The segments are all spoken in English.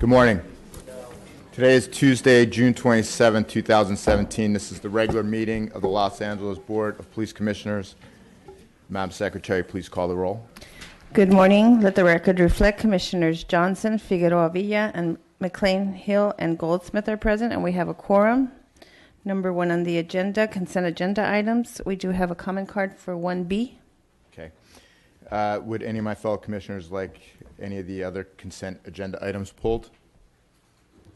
Good morning. Today is Tuesday, June 27, 2017. This is the regular meeting of the Los Angeles Board of Police Commissioners. Madam Secretary, please call the roll. Good morning. Let the record reflect Commissioners Johnson, Figueroa Villa, and McLean, Hill, and Goldsmith are present, and we have a quorum. Number one on the agenda, consent agenda items. We do have a comment card for 1B. Okay. Would any of my fellow commissioners like any of the other consent agenda items pulled?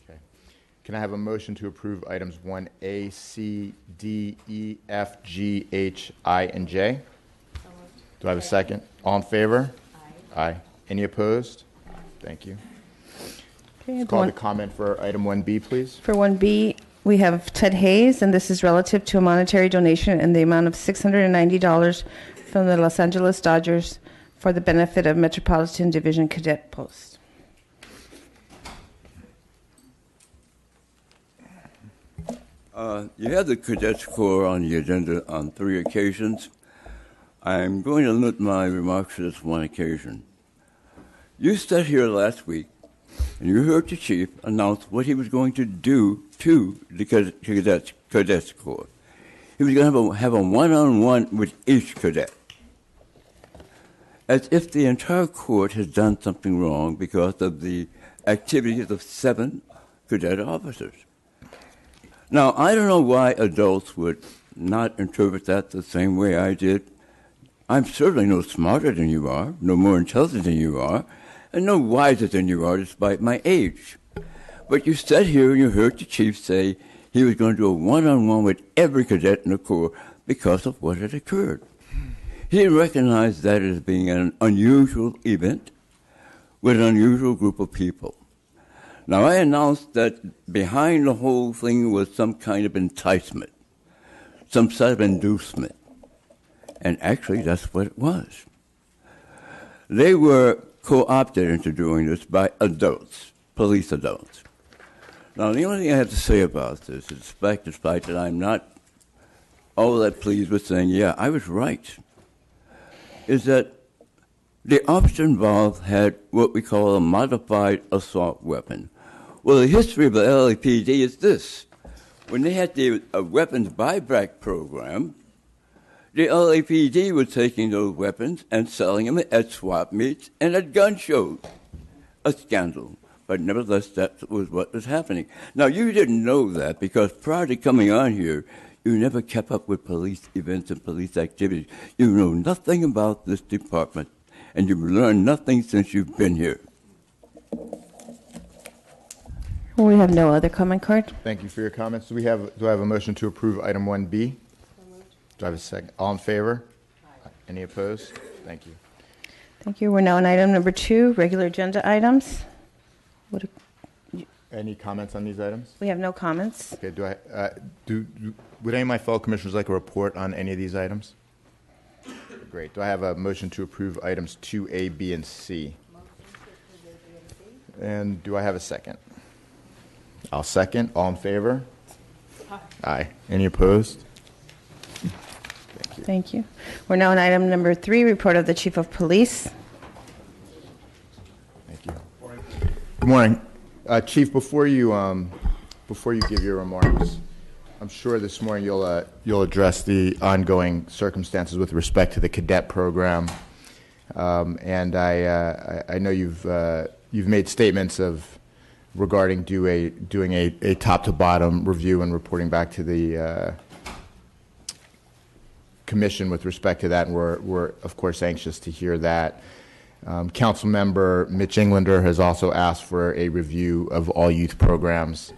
Okay. Can I have a motion to approve items 1A, C, D, E, F, G, H, I, and J? Do I have a second? All in favor? Aye. Aye. Any opposed? Thank you. Okay, Let's call the comment for item 1B, please. For 1B, we have Ted Hayes, and this is relative to a monetary donation in the amount of $690 from the Los Angeles Dodgers for the benefit of Metropolitan Division Cadet Post. You have the Cadets Corps on the agenda on 3 occasions. I'm going to limit my remarks to this one occasion. You sat here last week, and you heard the chief announce what he was going to do to the Cadets Corps. He was going to have a one-on-one with each cadet, as if the entire court had done something wrong because of the activities of 7 cadet officers. Now, I don't know why adults would not interpret that the same way I did. I'm certainly no smarter than you are, no more intelligent than you are, and no wiser than you are despite my age. But you sat here and you heard the chief say he was going to do a one-on-one with every cadet in the Corps because of what had occurred. He recognized that as being an unusual event with an unusual group of people. Now, I announced that behind the whole thing was some kind of enticement, some sort of inducement. And actually, that's what it was. They were co-opted into doing this by adults, police adults. Now, the only thing I have to say about this, despite that I'm not all that pleased with saying, yeah, I was right, is that the officer involved had what we call a modified assault weapon. Well, the history of the LAPD is this. When they had the weapons buyback program, the LAPD was taking those weapons and selling them at swap meets and at gun shows. A scandal. But nevertheless, that was what was happening. Now, you didn't know that because prior to coming on here, you never kept up with police events and police activities. You know nothing about this department, and you've learned nothing since you've been here. We have no other comment card. Thank you for your comments. Do I have a motion to approve item 1B? Do I have a second? All in favor? Aye. Any opposed? Thank you. Thank you. We're now on item number 2, regular agenda items. Any comments on these items? We have no comments. Okay. Would any of my fellow commissioners like a report on any of these items? Great. Do I have a motion to approve items 2A, B, and C? And do I have a second? I'll second. All in favor? Aye. Aye. Any opposed? Thank you. Thank you. We're now on item number 3, report of the Chief of Police. Thank you. Good morning. Chief, before you give your remarks, I'm sure this morning you'll address the ongoing circumstances with respect to the cadet program, and I know you've made statements regarding doing a top to bottom review and reporting back to the commission with respect to that, and we're of course anxious to hear that. Council member Mitch Englander has also asked for a review of all youth programs.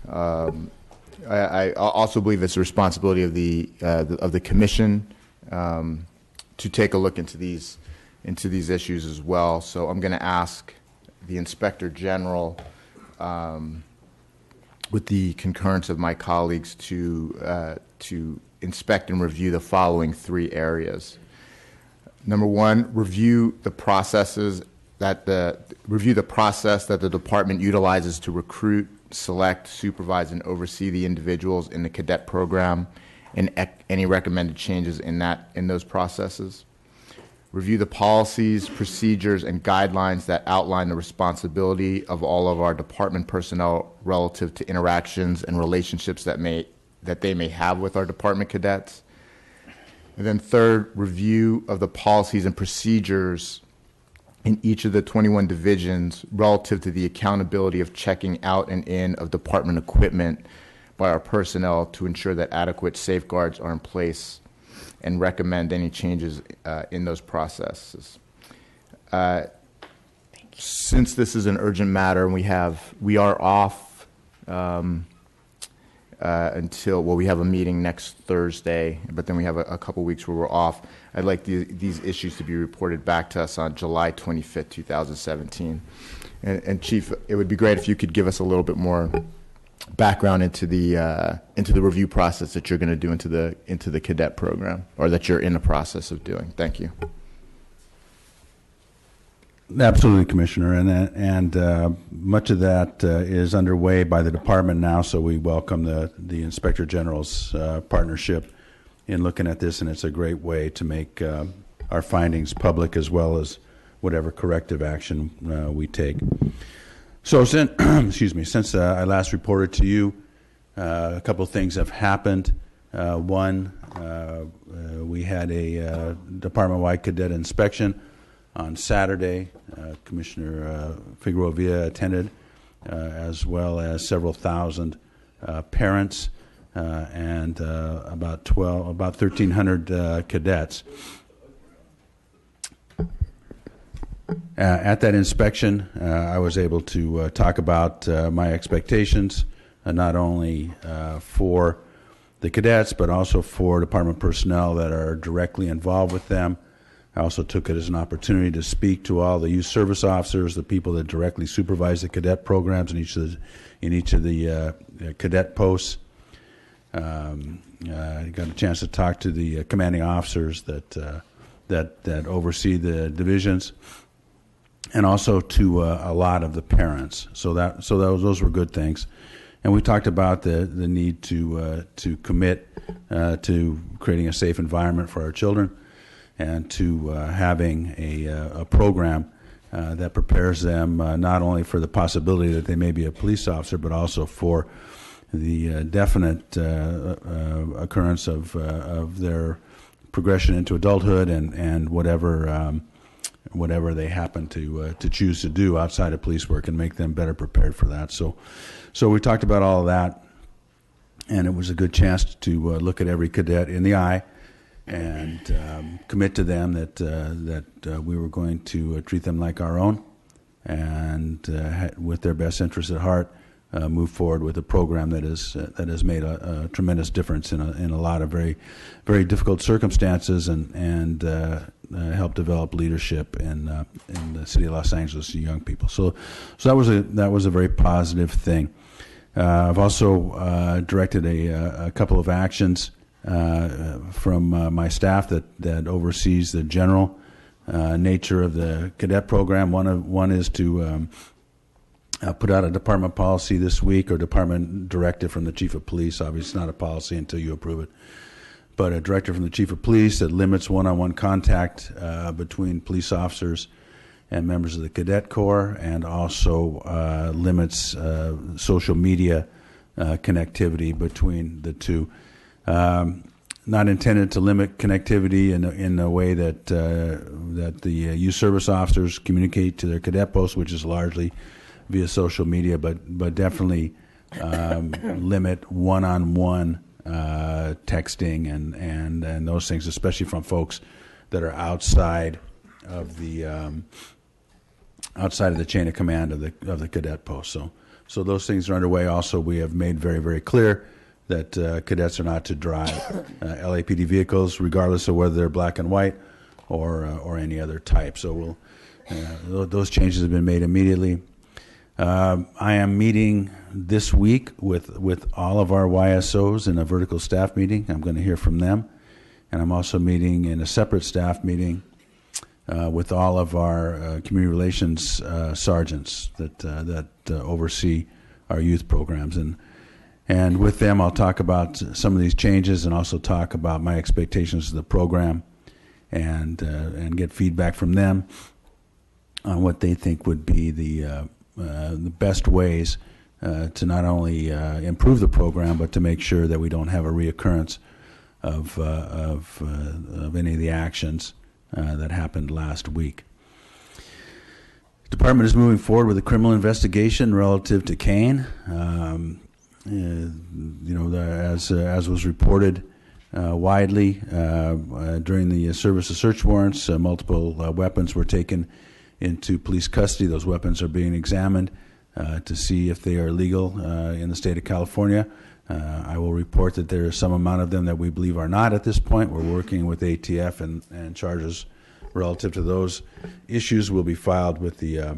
I also believe it's the responsibility of the commission to take a look into these issues as well. So I'm going to ask the Inspector General, with the concurrence of my colleagues, to inspect and review the following 3 areas. Number 1, review the process that the department utilizes to recruit, select, supervise, and oversee the individuals in the cadet program, and any recommended changes in those processes. review the policies, procedures, and guidelines that outline the responsibility of all of our department personnel relative to interactions and relationships that they may have with our department cadets. And then third, review of the policies and procedures in each of the 21 divisions relative to the accountability of checking out and in of department equipment by our personnel to ensure that adequate safeguards are in place, and recommend any changes in those processes. Since this is an urgent matter, we are off until, well, we have a meeting next Thursday, but then we have a couple weeks where we're off. I'd like these issues to be reported back to us on July 25th, 2017. And Chief, it would be great if you could give us a little bit more background into the review process that you're going to do into the cadet program, or that you're in the process of doing. Thank you. Absolutely, Commissioner, and much of that is underway by the department now. So we welcome the Inspector General's partnership in looking at this, and it's a great way to make our findings public, as well as whatever corrective action we take. So, since since I last reported to you, a couple of things have happened. One, we had a department-wide cadet inspection on Saturday. Commissioner Figueroa Villa attended, as well as several thousand parents and about 1,300 cadets. At that inspection, I was able to talk about my expectations, not only for the cadets, but also for department personnel that are directly involved with them. I also took it as an opportunity to speak to all the youth service officers, the people that directly supervise the cadet programs in each of the cadet posts. I got a chance to talk to the commanding officers that oversee the divisions, and also to a lot of the parents. So those were good things. And we talked about the need to commit to creating a safe environment for our children, and to having a program that prepares them not only for the possibility that they may be a police officer, but also for the definite occurrence of their progression into adulthood and whatever they happen to choose to do outside of police work, and make them better prepared for that. So we talked about all of that, and it was a good chance to look at every cadet in the eye and commit to them that we were going to treat them like our own, and with their best interests at heart, move forward with a program that has made a tremendous difference in a lot of very, very difficult circumstances, and help develop leadership in the city of Los Angeles to young people. So that was a very positive thing. I've also directed a couple of actions from my staff that oversees the general nature of the cadet program. One is to put out a department policy this week, or department directive from the chief of police. Obviously, it's not a policy until you approve it, but a directive from the chief of police that limits one-on-one contact between police officers and members of the cadet corps, and also limits social media connectivity between the two. Not intended to limit connectivity in a way that the youth service officers communicate to their cadet posts, which is largely via social media, but definitely limit one-on-one texting and those things, especially from folks that are outside of the chain of command of the cadet post. So those things are underway. Also, we have made very, very clear that cadets are not to drive LAPD vehicles, regardless of whether they're black and white or any other type. So those changes have been made immediately. I am meeting this week with all of our YSOs in a vertical staff meeting. I'm going to hear from them. And I'm also meeting in a separate staff meeting with all of our community relations sergeants that oversee our youth programs. And with them, I'll talk about some of these changes, and also talk about my expectations of the program, and get feedback from them on what they think would be the best ways to not only improve the program, but to make sure that we don't have a reoccurrence of any of the actions that happened last week. The department is moving forward with a criminal investigation relative to Kane. As was reported widely during the service of search warrants, multiple weapons were taken into police custody. Those weapons are being examined to see if they are legal in the state of California. I will report that there is some amount of them that we believe are not at this point. We're working with ATF, and charges relative to those issues will be filed with the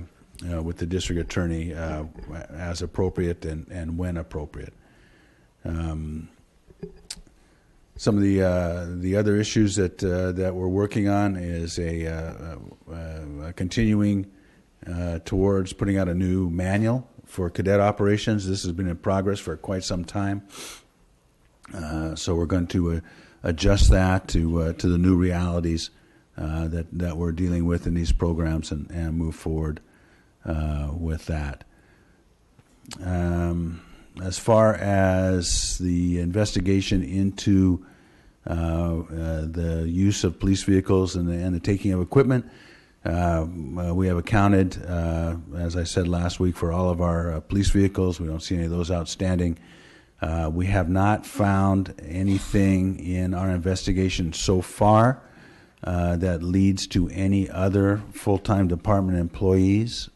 district attorney as appropriate and when appropriate. Some of the other issues that we're working on is a continuing towards putting out a new manual for cadet operations. This has been in progress for quite some time, so we're going to adjust that to the new realities that we're dealing with in these programs and move forward with that. As far as the investigation into the use of police vehicles and the taking of equipment, we have accounted, as I said last week, for all of our police vehicles. We don't see any of those outstanding. We have not found anything in our investigation so far that leads to any other full-time department employees.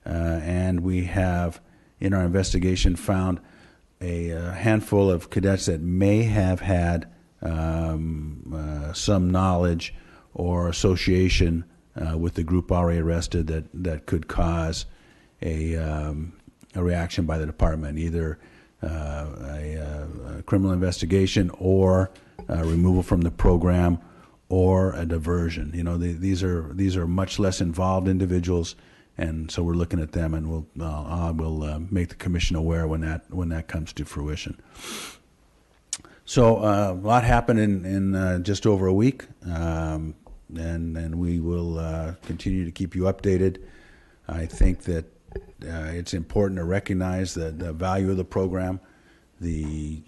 And we have, in our investigation, found a handful of cadets that may have had some knowledge or association with the group already arrested that could cause a reaction by the department, either a criminal investigation or removal from the program or a diversion. You know, these are much less involved individuals, and so we're looking at them, and we'll make the commission aware when that comes to fruition. So a lot happened in just over a week, and we will continue to keep you updated. I think that it's important to recognize the value of the program. The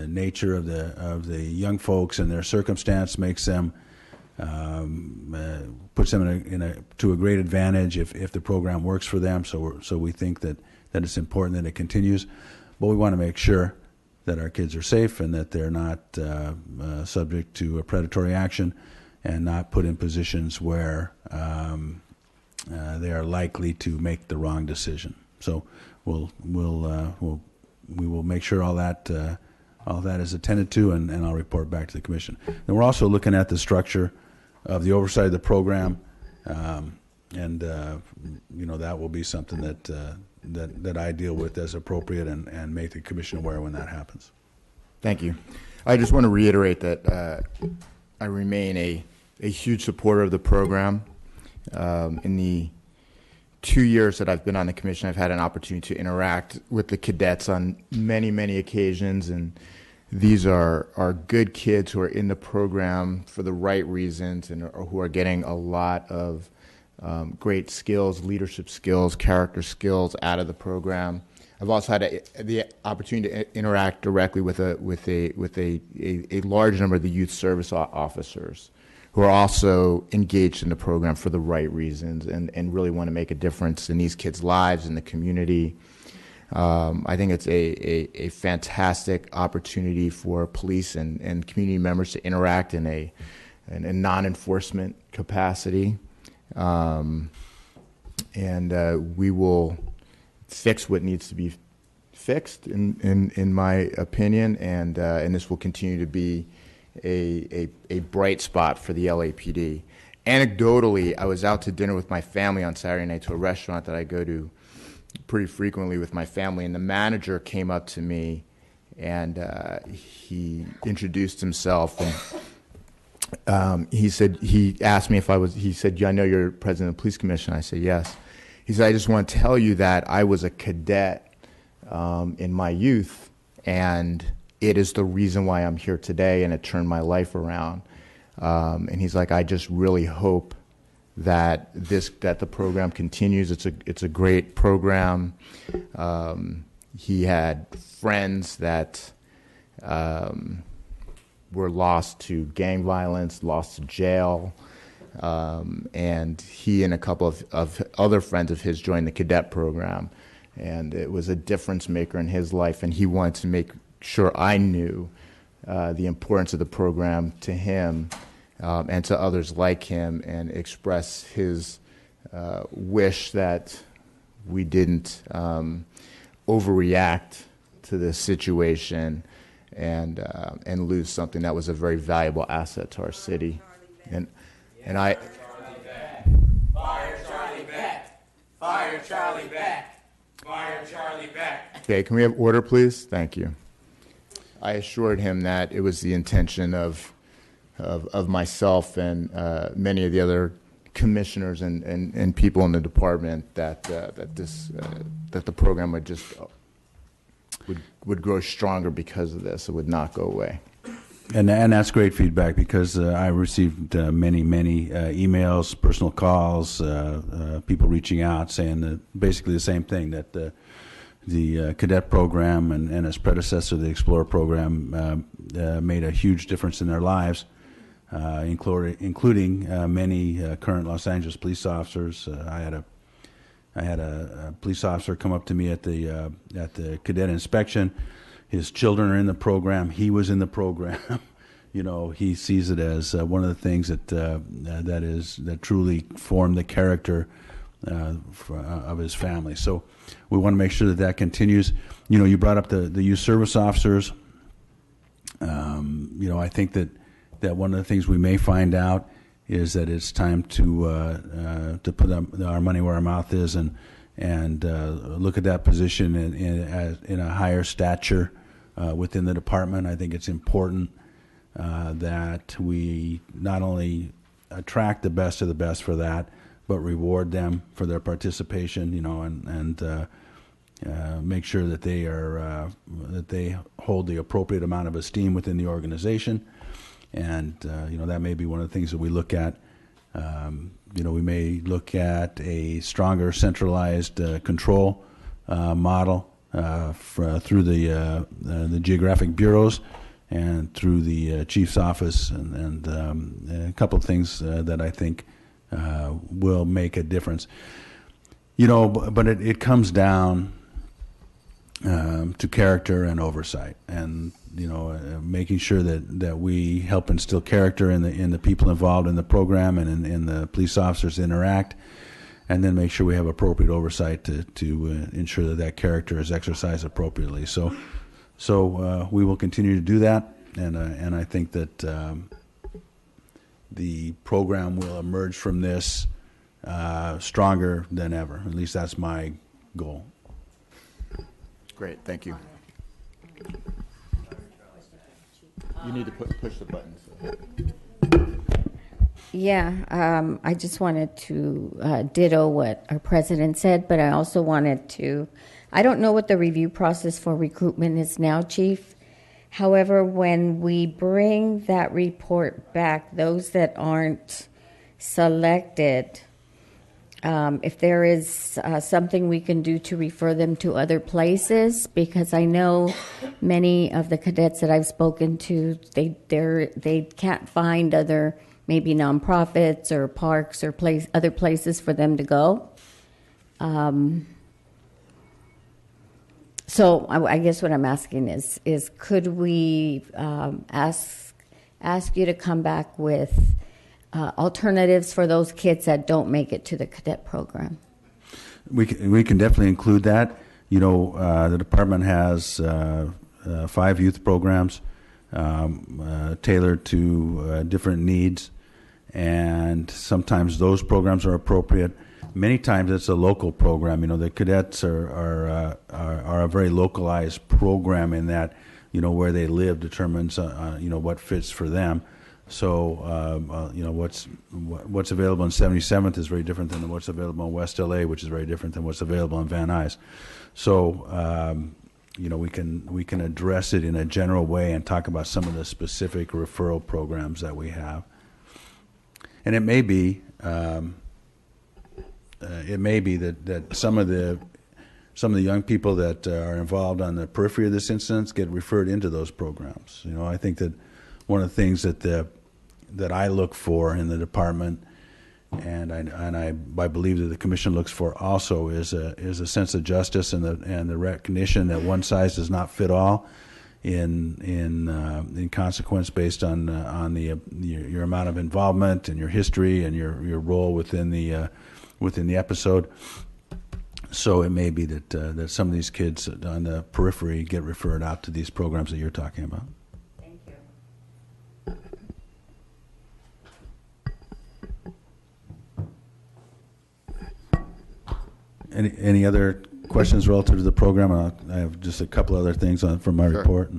nature of the young folks and their circumstance makes them puts them to a great advantage if the program works for them. So we think that it's important that it continues, but we want to make sure that our kids are safe and that they're not subject to a predatory action and not put in positions where they are likely to make the wrong decision. So we will make sure all that is attended to, and I'll report back to the commission. And we're also looking at the structure of the oversight of the program, and that will be something that I deal with as appropriate and make the commission aware when that happens. Thank you. I just want to reiterate that I remain a huge supporter of the program. In the 2 years that I've been on the commission, I've had an opportunity to interact with the cadets on many, many occasions, and these are good kids who are in the program for the right reasons and who are getting a lot of great skills, leadership skills, character skills out of the program. I've also had the opportunity to interact directly with a large number of the youth service officers who are also engaged in the program for the right reasons and really want to make a difference in these kids' lives, in the community. I think it's a fantastic opportunity for police and community members to interact in a non-enforcement capacity. And we will fix what needs to be fixed, in my opinion, and this will continue to be a bright spot for the LAPD. Anecdotally, I was out to dinner with my family on Saturday night to a restaurant that I go to pretty frequently with my family, and the manager came up to me and he introduced himself, and he asked me if I was, he said, "I know you're president of the police commission." I said, "Yes." He said, "I just want to tell you that I was a cadet in my youth, and it is the reason why I'm here today, and it turned my life around." And he's like, I just really hope that the program continues. It's a great program. He had friends that were lost to gang violence, lost to jail, and he and a couple of other friends of his joined the cadet program, and it was a difference maker in his life, and he wanted to make sure I knew the importance of the program to him and to others like him, and express his wish that we didn't overreact to this situation and lose something that was a very valuable asset to our city. And I. Fire Charlie Beck! Fire Charlie Beck! Fire Charlie Beck! Okay, can we have order, please? Thank you. I assured him that it was the intention of myself and many of the other commissioners and people in the department that the program would grow stronger because of this. It would not go away. And that's great feedback, because I received many emails, personal calls, people reaching out saying basically the same thing, that the cadet program and its predecessor, the Explorer program, made a huge difference in their lives, including many current Los Angeles police officers. I had a police officer come up to me at the cadet inspection. His children are in the program. He was in the program. You know, he sees it as one of the things that truly formed the character of his family. So we want to make sure that continues. You know, you brought up the youth service officers. You know, I think that one of the things we may find out is that it's time to put our money where our mouth is and look at that position in a higher stature within the department. I think it's important that we not only attract the best of the best for that, but reward them for their participation. You know, and make sure that they hold the appropriate amount of esteem within the organization. And you know, that may be one of the things that we look at. You know, we may look at a stronger centralized control model through the geographic bureaus and through the chief's office, and a couple of things that I think will make a difference. You know, but it comes down to character and oversight, and you know, making sure that we help instill character in the people involved in the program and in the police officers interact, and then make sure we have appropriate oversight to ensure that character is exercised appropriately. So we will continue to do that, and I think that the program will emerge from this stronger than ever. At least that's my goal. Great, thank you. You need to push the buttons. Yeah, I just wanted to ditto what our president said, but I also wanted to, I don't know what the review process for recruitment is now, Chief. However, when we bring that report back, those that aren't selected, if there is something we can do to refer them to other places, because I know many of the cadets that I've spoken to, they can't find other maybe nonprofits or parks or other places for them to go. So I guess what I'm asking is could we ask you to come back with alternatives for those kids that don't make it to the cadet program? We can definitely include that. You know, the department has 5 youth programs tailored to different needs, and sometimes those programs are appropriate. Many times it's a local program. You know, the cadets are a very localized program in that, you know, where they live determines you know, what fits for them. So you know, what's available in 77th is very different than what's available in West LA, which is very different than what's available in Van Nuys. So you know, we can address it in a general way and talk about some of the specific referral programs that we have. And it may be that some of the young people that are involved on the periphery of this incident get referred into those programs. I think that one of the things that I look for in the department, and I believe that the commission looks for also, is a sense of justice and the recognition that one size does not fit all. In consequence, based on your amount of involvement and your history and your role within the episode. So it may be that some of these kids on the periphery get referred out to these programs that you're talking about. Thank you. Any other questions relative to the program? I have just a couple other things from my Sure. report.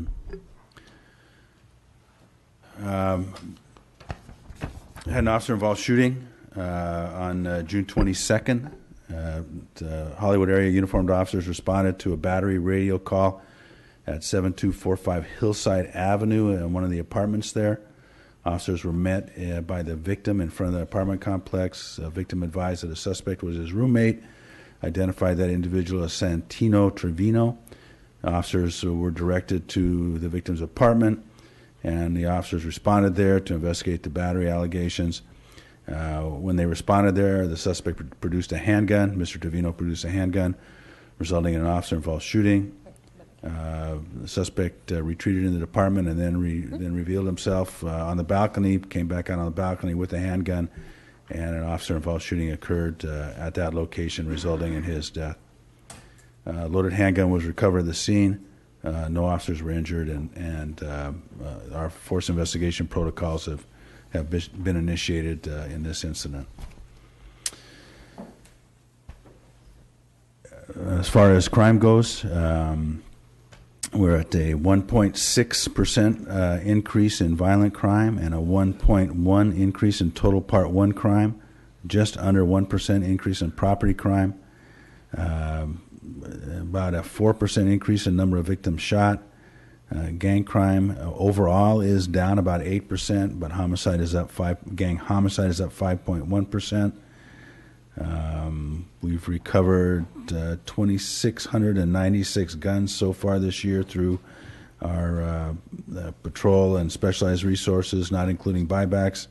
Had an officer-involved shooting on June 22nd. The Hollywood area uniformed officers responded to a battery radio call at 7245 Hillside Avenue in one of the apartments there. Officers were met by the victim in front of the apartment complex. The victim advised that a suspect was his roommate, identified that individual as Santino Trevino. Officers were directed to the victim's apartment, and the officers responded there to investigate the battery allegations. When they responded there, the suspect produced a handgun. Mr. Trevino produced a handgun, resulting in an officer-involved shooting. The suspect retreated in the apartment and then revealed himself on the balcony, came back out on the balcony with a handgun, and an officer-involved shooting occurred at that location, resulting in his death. A loaded handgun was recovered at the scene. No officers were injured, and our force investigation protocols have been initiated in this incident. As far as crime goes, we're at a 1.6% increase in violent crime and a 1.1 increase in total Part 1 crime, just under 1% increase in property crime, about a 4% increase in number of victims shot. Gang crime overall is down about 8%, but gang homicide is up 5.1%. We've recovered 2,696 guns so far this year through our patrol and specialized resources, not including buybacks.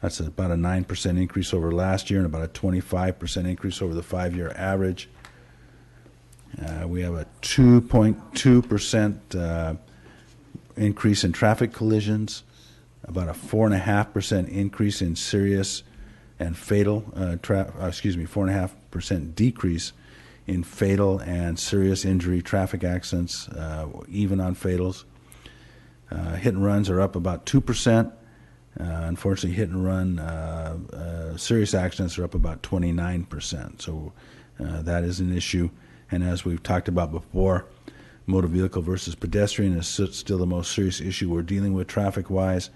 That's about a 9% increase over last year and about a 25% increase over the 5-year average. We have a 2.2% increase in traffic collisions, about a 4.5% increase in serious and fatal, 4.5% decrease in fatal and serious injury traffic accidents, even on fatals. Hit and runs are up about 2%. Unfortunately, hit and run serious accidents are up about 29%. So that is an issue. And as we've talked about before, motor vehicle versus pedestrian is still the most serious issue we're dealing with traffic-wise.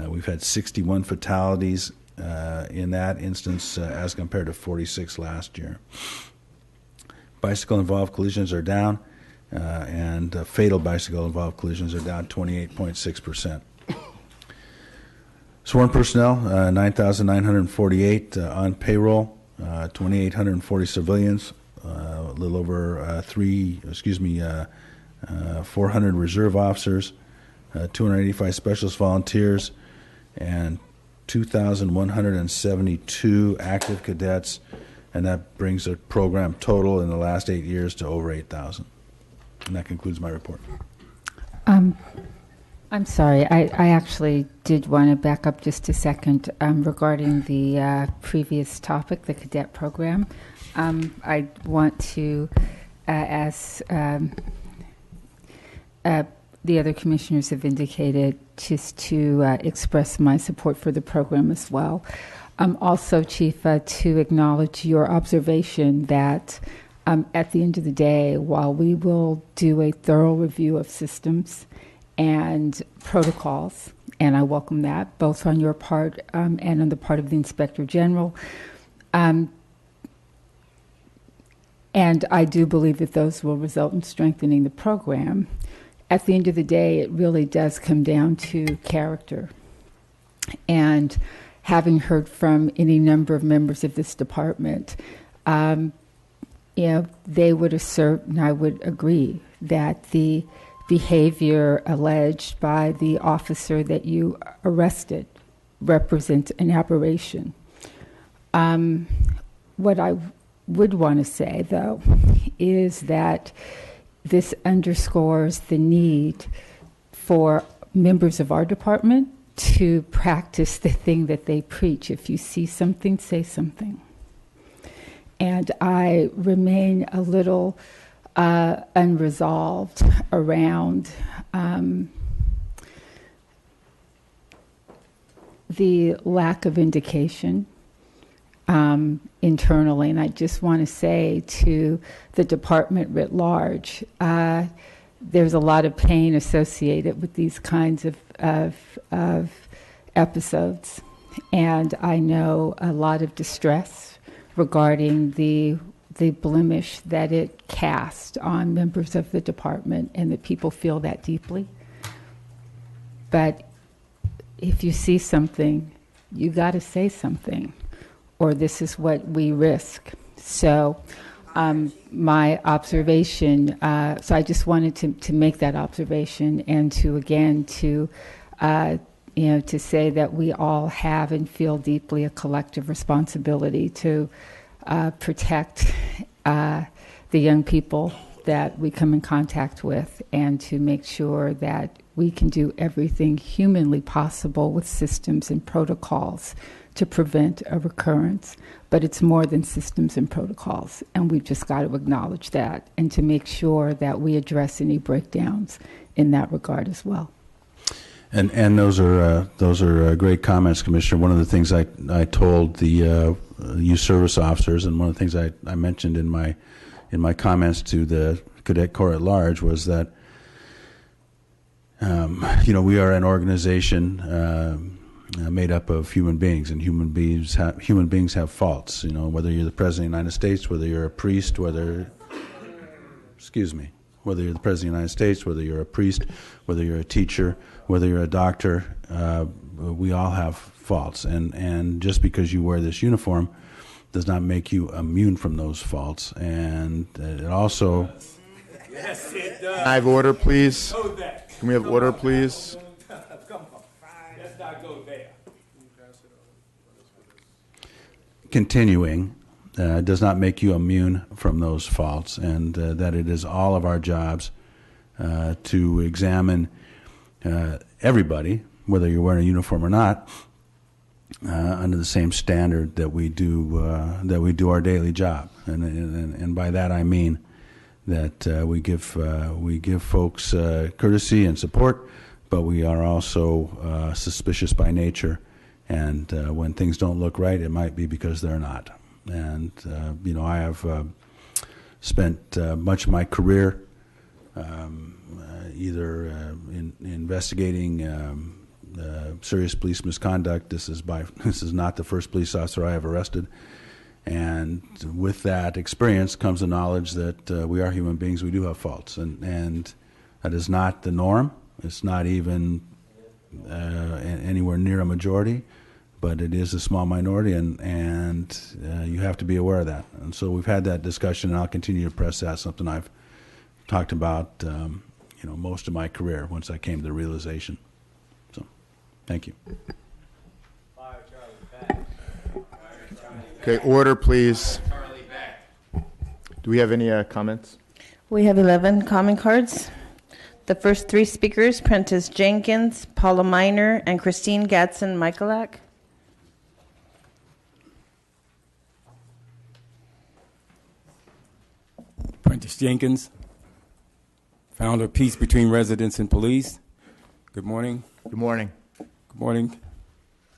We've had 61 fatalities in that instance as compared to 46 last year. Bicycle-involved collisions are down, and fatal bicycle-involved collisions are down 28.6%. Sworn personnel, 9,948 on payroll, 2,840 civilians, a little over 400 reserve officers, 285 specialist volunteers, and 2,172 active cadets, and that brings the program total in the last 8 years to over 8,000. And that concludes my report. I'm sorry, I actually did want to back up just a second regarding the previous topic, the cadet program. I want to, as the other commissioners have indicated, just to express my support for the program as well. Also, Chief, to acknowledge your observation that at the end of the day, while we will do a thorough review of systems and protocols, and I welcome that, both on your part and on the part of the Inspector General, and I do believe that those will result in strengthening the program. At the end of the day, it really does come down to character and having heard from any number of members of this department, they would assert, and I would agree, that the behavior alleged by the officer that you arrested represents an aberration. What I would want to say, though, is that this underscores the need for members of our department to practice the thing that they preach. If you see something, say something. And I remain a little unresolved around the lack of indication internally. And I just want to say to the department writ large, there's a lot of pain associated with these kinds of episodes. And I know a lot of distress regarding the blemish that it cast on members of the department, and that people feel that deeply. But if you see something, you got to say something, or this is what we risk. So my observation, so I just wanted to make that observation, and to say that we all have and feel deeply a collective responsibility to protect the young people that we come in contact with, and to make sure that we can do everything humanly possible with systems and protocols to prevent a recurrence. But it's more than systems and protocols, and we've just got to acknowledge that, and to make sure that we address any breakdowns in that regard as well. And those are great comments, Commissioner. One of the things I told the youth service officers, and one of the things I mentioned in my comments to the Cadet Corps at large, was that we are an organization made up of human beings, and human beings have faults. Whether you're the President of the United States, whether you're a priest, whether you're the President of the United States, whether you're a priest, whether you're a teacher, whether you're a doctor, we all have faults. And just because you wear this uniform does not make you immune from those faults. And it also... Yes, it does. Can I have order, please? Know that. Can we have order, please? Come on. Let's not go there. Continuing does not make you immune from those faults, and that it is all of our jobs to examine everybody, whether you're wearing a uniform or not, under the same standard that we do our daily job. And by that I mean that we give folks courtesy and support, but we are also suspicious by nature. And when things don't look right, it might be because they're not. And I have spent much of my career either in investigating serious police misconduct. This is not the first police officer I have arrested. And with that experience comes the knowledge that we are human beings. We do have faults, and that is not the norm. It's not even anywhere near a majority, but it is a small minority, and you have to be aware of that. And so we've had that discussion, and I'll continue to press that. Something I've talked about, most of my career once I came to the realization. So, thank you. Okay, order, please. Do we have any comments? We have 11 comment cards. The first three speakers, Prentice Jenkins, Paula Miner, and Christine Gadsden-Michaelak. Prentice Jenkins, founder of Peace Between Residents and Police. Good morning. Good morning. Good morning,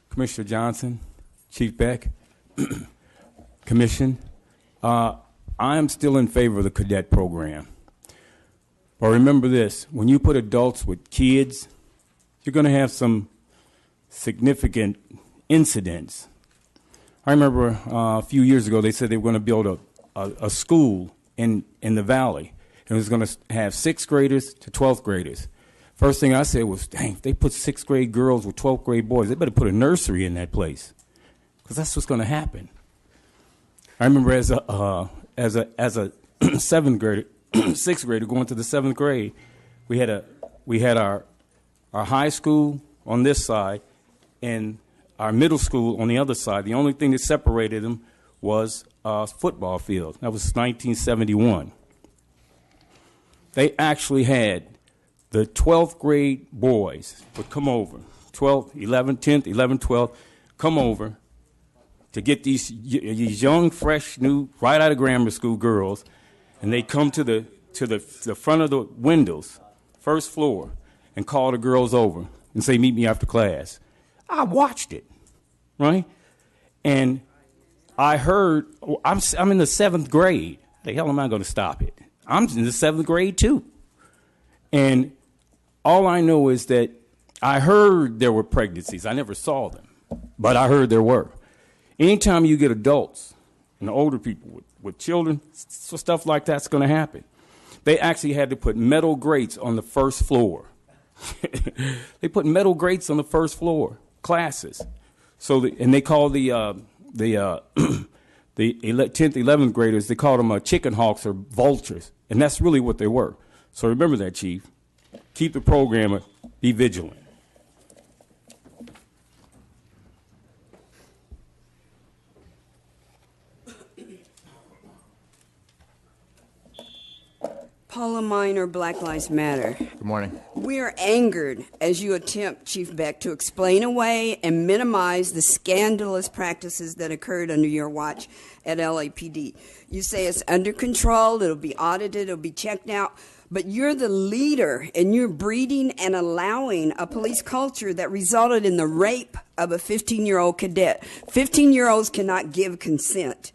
Commissioner Johnson, Chief Beck, Commission. I am still in favor of the cadet program. But remember this, when you put adults with kids, you're going to have some significant incidents. I remember a few years ago they said they were going to build a school in the valley. And it was going to have 6th graders to 12th graders. First thing I said was, dang, if they put 6th grade girls with 12th grade boys, they better put a nursery in that place, because that's what's going to happen. I remember as a 7th grader, 6th grader going to the 7th grade, we had our high school on this side and our middle school on the other side. The only thing that separated them was a football field. That was 1971. They actually had the 12th grade boys would come over, 12th, 11th, 10th, 11th, 12th, come over to get these young, fresh, new, right out of grammar school girls, and they come to the front of the windows, first floor, and call the girls over and say, meet me after class. I watched it, right? And I heard, I'm in the 7th grade. The hell am I going to stop it? I'm in the 7th grade, too. And all I know is that I heard there were pregnancies. I never saw them, but I heard there were. Anytime you get adults and older people with children, so stuff like that's going to happen. They actually had to put metal grates on the first floor. They put metal grates on the first floor, classes. And they call the 10th, 11th graders, they called them chicken hawks or vultures. And that's really what they were. So remember that, Chief. Keep the program, be vigilant. Paula Miner, Black Lives Matter. Good morning. We are angered as you attempt, Chief Beck, to explain away and minimize the scandalous practices that occurred under your watch at LAPD. You say it's under control, it'll be audited, it'll be checked out, but you're the leader, and you're breeding and allowing a police culture that resulted in the rape of a 15-year-old cadet. 15-year-olds cannot give consent.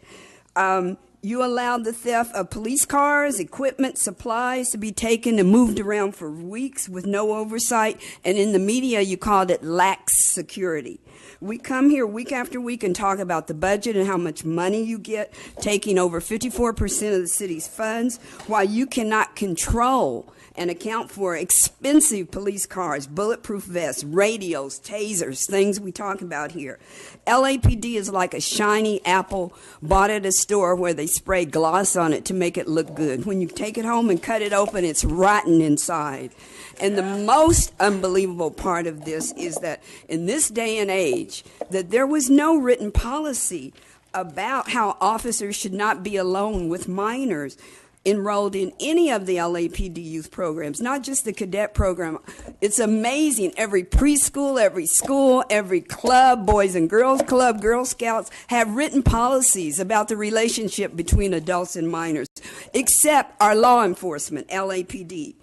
You allowed the theft of police cars, equipment, supplies to be taken and moved around for weeks with no oversight. And in the media, you called it lax security. We come here week after week and talk about the budget and how much money you get, taking over 54% of the city's funds, while you cannot control and account for expensive police cars, bulletproof vests, radios, tasers, things we talk about here. LAPD is like a shiny apple bought at a store where they spray gloss on it to make it look good. When you take it home and cut it open, it's rotten inside. And the most unbelievable part of this is that in this day and age, that there was no written policy about how officers should not be alone with minors enrolled in any of the LAPD youth programs, not just the cadet program. It's amazing. Every preschool, every school, every club, Boys and Girls Club, Girl Scouts, have written policies about the relationship between adults and minors, except our law enforcement, LAPD.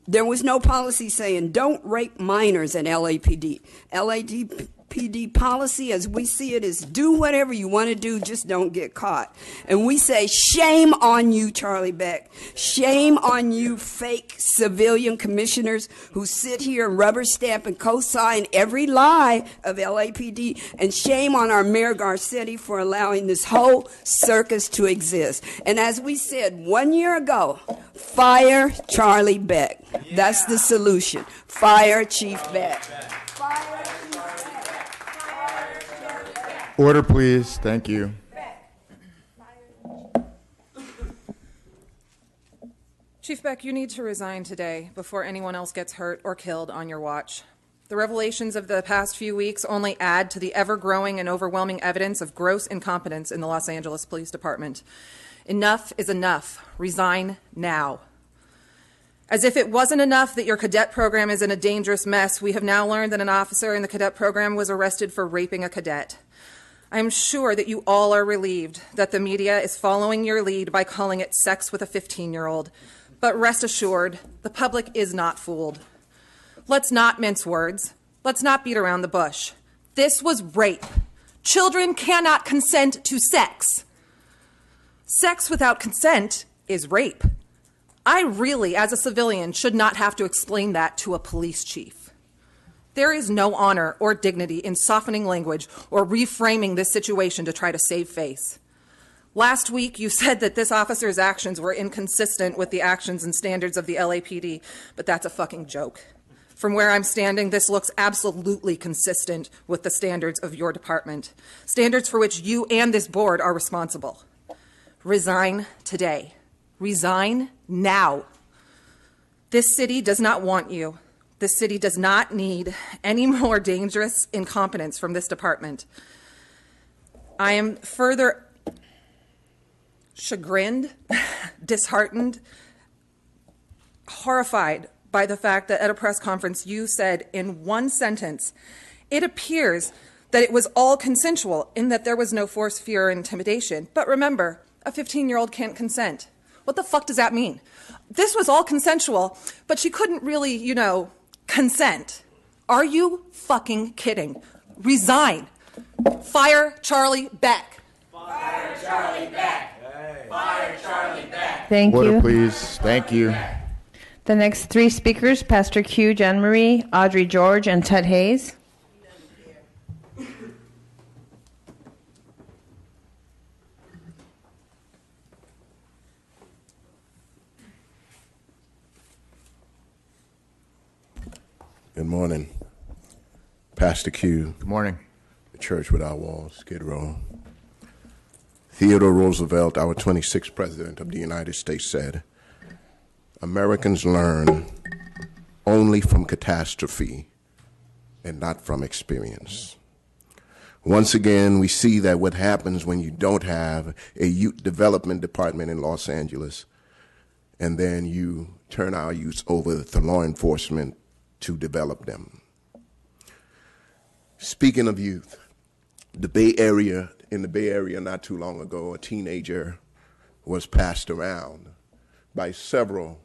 There was no policy saying don't rape minors at LAPD. LAPD policy, as we see it, is do whatever you want to do, just don't get caught. And we say, shame on you, Charlie Beck. Shame on you, fake civilian commissioners who sit here and rubber stamp and co-sign every lie of LAPD. And shame on our Mayor Garcetti for allowing this whole circus to exist. And as we said 1 year ago, fire Charlie Beck. That's the solution. Fire Chief Beck. Fire Chief Beck. Order, please. Thank you. Chief Beck, you need to resign today before anyone else gets hurt or killed on your watch. The revelations of the past few weeks only add to the ever-growing and overwhelming evidence of gross incompetence in the Los Angeles Police Department. Enough is enough. Resign now. As if it wasn't enough that your cadet program is in a dangerous mess, we have now learned that an officer in the cadet program was arrested for raping a cadet. I am sure that you all are relieved that the media is following your lead by calling it sex with a 15-year-old. But rest assured, the public is not fooled. Let's not mince words. Let's not beat around the bush. This was rape. Children cannot consent to sex. Sex without consent is rape. I really, as a civilian, should not have to explain that to a police chief. There is no honor or dignity in softening language or reframing this situation to try to save face. Last week, you said that this officer's actions were inconsistent with the actions and standards of the LAPD, but that's a fucking joke. From where I'm standing, this looks absolutely consistent with the standards of your department, standards for which you and this board are responsible. Resign today. Resign now. This city does not want you. This city does not need any more dangerous incompetence from this department. I am further chagrined, disheartened, horrified by the fact that at a press conference you said in one sentence, it appears that it was all consensual in that there was no force, fear, or intimidation. But remember, a 15-year-old can't consent. What the fuck does that mean? This was all consensual, but she couldn't really, consent. Are you fucking kidding? Resign. Fire Charlie Beck. Fire Charlie Beck. Fire Charlie Beck. Thank Order, you. please. Thank you. The next three speakers, Pastor Q, Jean Marie, Audrey George, and Ted Hayes. Good morning. Pastor Q. Good morning. The Church Without Walls, Skid Row. Theodore Roosevelt, our 26th President of the United States, said, Americans learn only from catastrophe and not from experience. Once again, we see that what happens when you don't have a youth development department in Los Angeles, and then you turn our youth over to law enforcement to develop them. Speaking of youth, in the Bay Area not too long ago, a teenager was passed around by several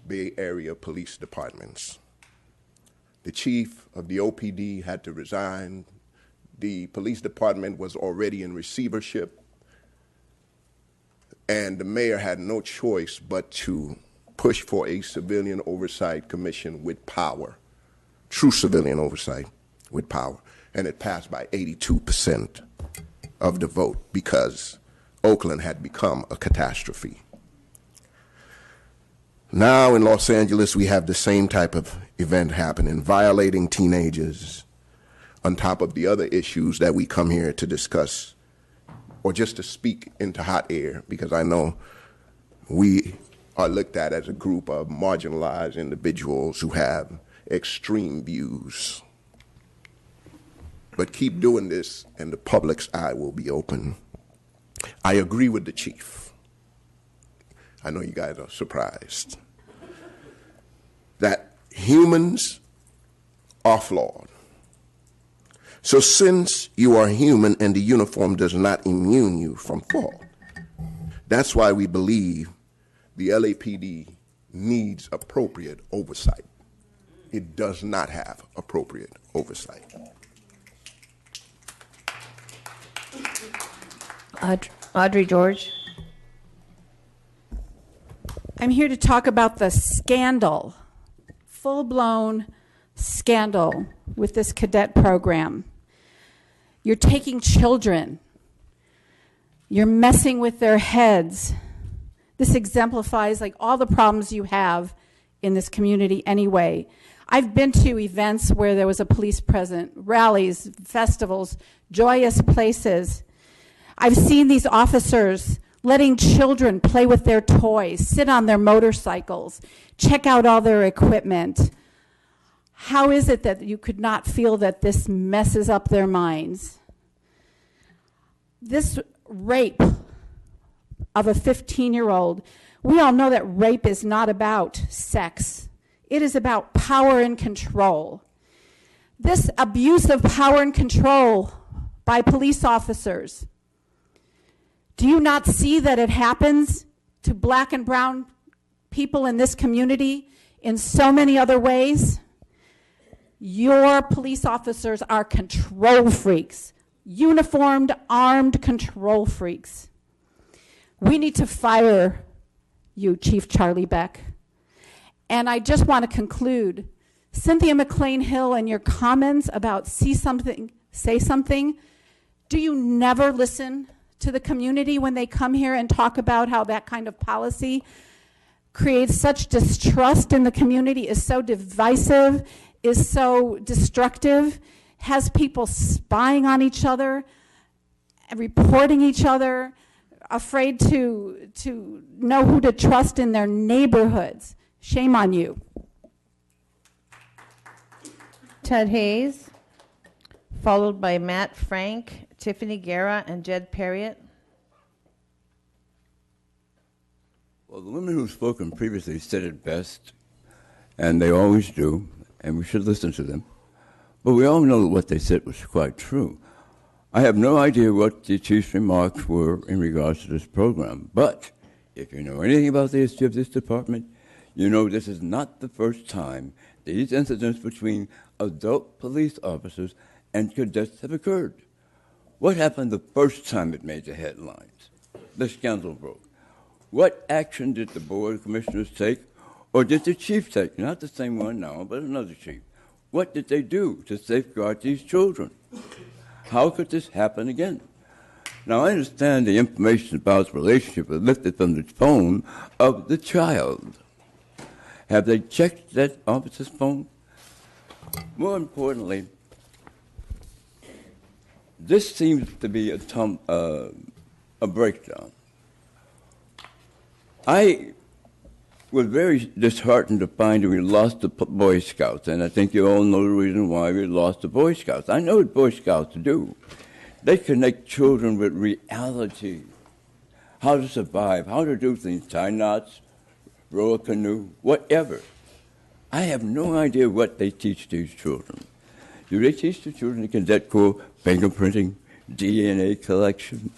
Bay Area police departments. The chief of the OPD had to resign. The police department was already in receivership, and the mayor had no choice but to push for a civilian oversight commission with power, true civilian oversight with power, and it passed by 82% of the vote because Oakland had become a catastrophe. Now in Los Angeles, we have the same type of event happening, violating teenagers on top of the other issues that we come here to discuss or just to speak into hot air, because I know we are looked at as a group of marginalized individuals who have extreme views. But keep doing this and the public's eye will be open. I agree with the chief. I know you guys are surprised that humans are flawed. So since you are human and the uniform does not immune you from fault, that's why we believe the LAPD needs appropriate oversight. It does not have appropriate oversight. Audrey George. I'm here to talk about the scandal, full-blown scandal with this cadet program. You're taking children. You're messing with their heads. This exemplifies like all the problems you have in this community anyway. I've been to events where there was a police present, rallies, festivals, joyous places. I've seen these officers letting children play with their toys, sit on their motorcycles, check out all their equipment. How is it that you could not feel that this messes up their minds? This rape of a 15-year-old, we all know that rape is not about sex. It is about power and control. This abuse of power and control by police officers, do you not see that it happens to black and brown people in this community in so many other ways? Your police officers are control freaks, uniformed, armed control freaks. We need to fire you, Chief Charlie Beck. And I just want to conclude, Cynthia McLean Hill and your comments about see something, say something, do you never listen to the community when they come here and talk about how that kind of policy creates such distrust in the community, is so divisive, is so destructive, has people spying on each other, reporting each other, afraid to know who to trust in their neighborhoods. Shame on you. Ted Hayes, followed by Matt Frank, Tiffany Guerra, and Jed Perriott. Well, the women who've spoken previously said it best, and they always do, and we should listen to them. But we all know that what they said was quite true. I have no idea what the chief's remarks were in regards to this program, but if you know anything about the history of this department, you know this is not the first time these incidents between adult police officers and cadets have occurred. What happened the first time it made the headlines? The scandal broke. What action did the Board of Commissioners take, or did the chief take? Not the same one now, but another chief. What did they do to safeguard these children? How could this happen again? Now, I understand the information about the relationship was lifted from the phone of the child. Have they checked that officer's phone? More importantly, this seems to be a breakdown. I was very disheartened to find that we lost the Boy Scouts, and I think you all know the reason why we lost the Boy Scouts. I know what Boy Scouts do. They connect children with reality, how to survive, how to do things, tie knots, row a canoe, whatever. I have no idea what they teach these children. Do they teach the children in Cadet Corps fingerprinting, DNA collection,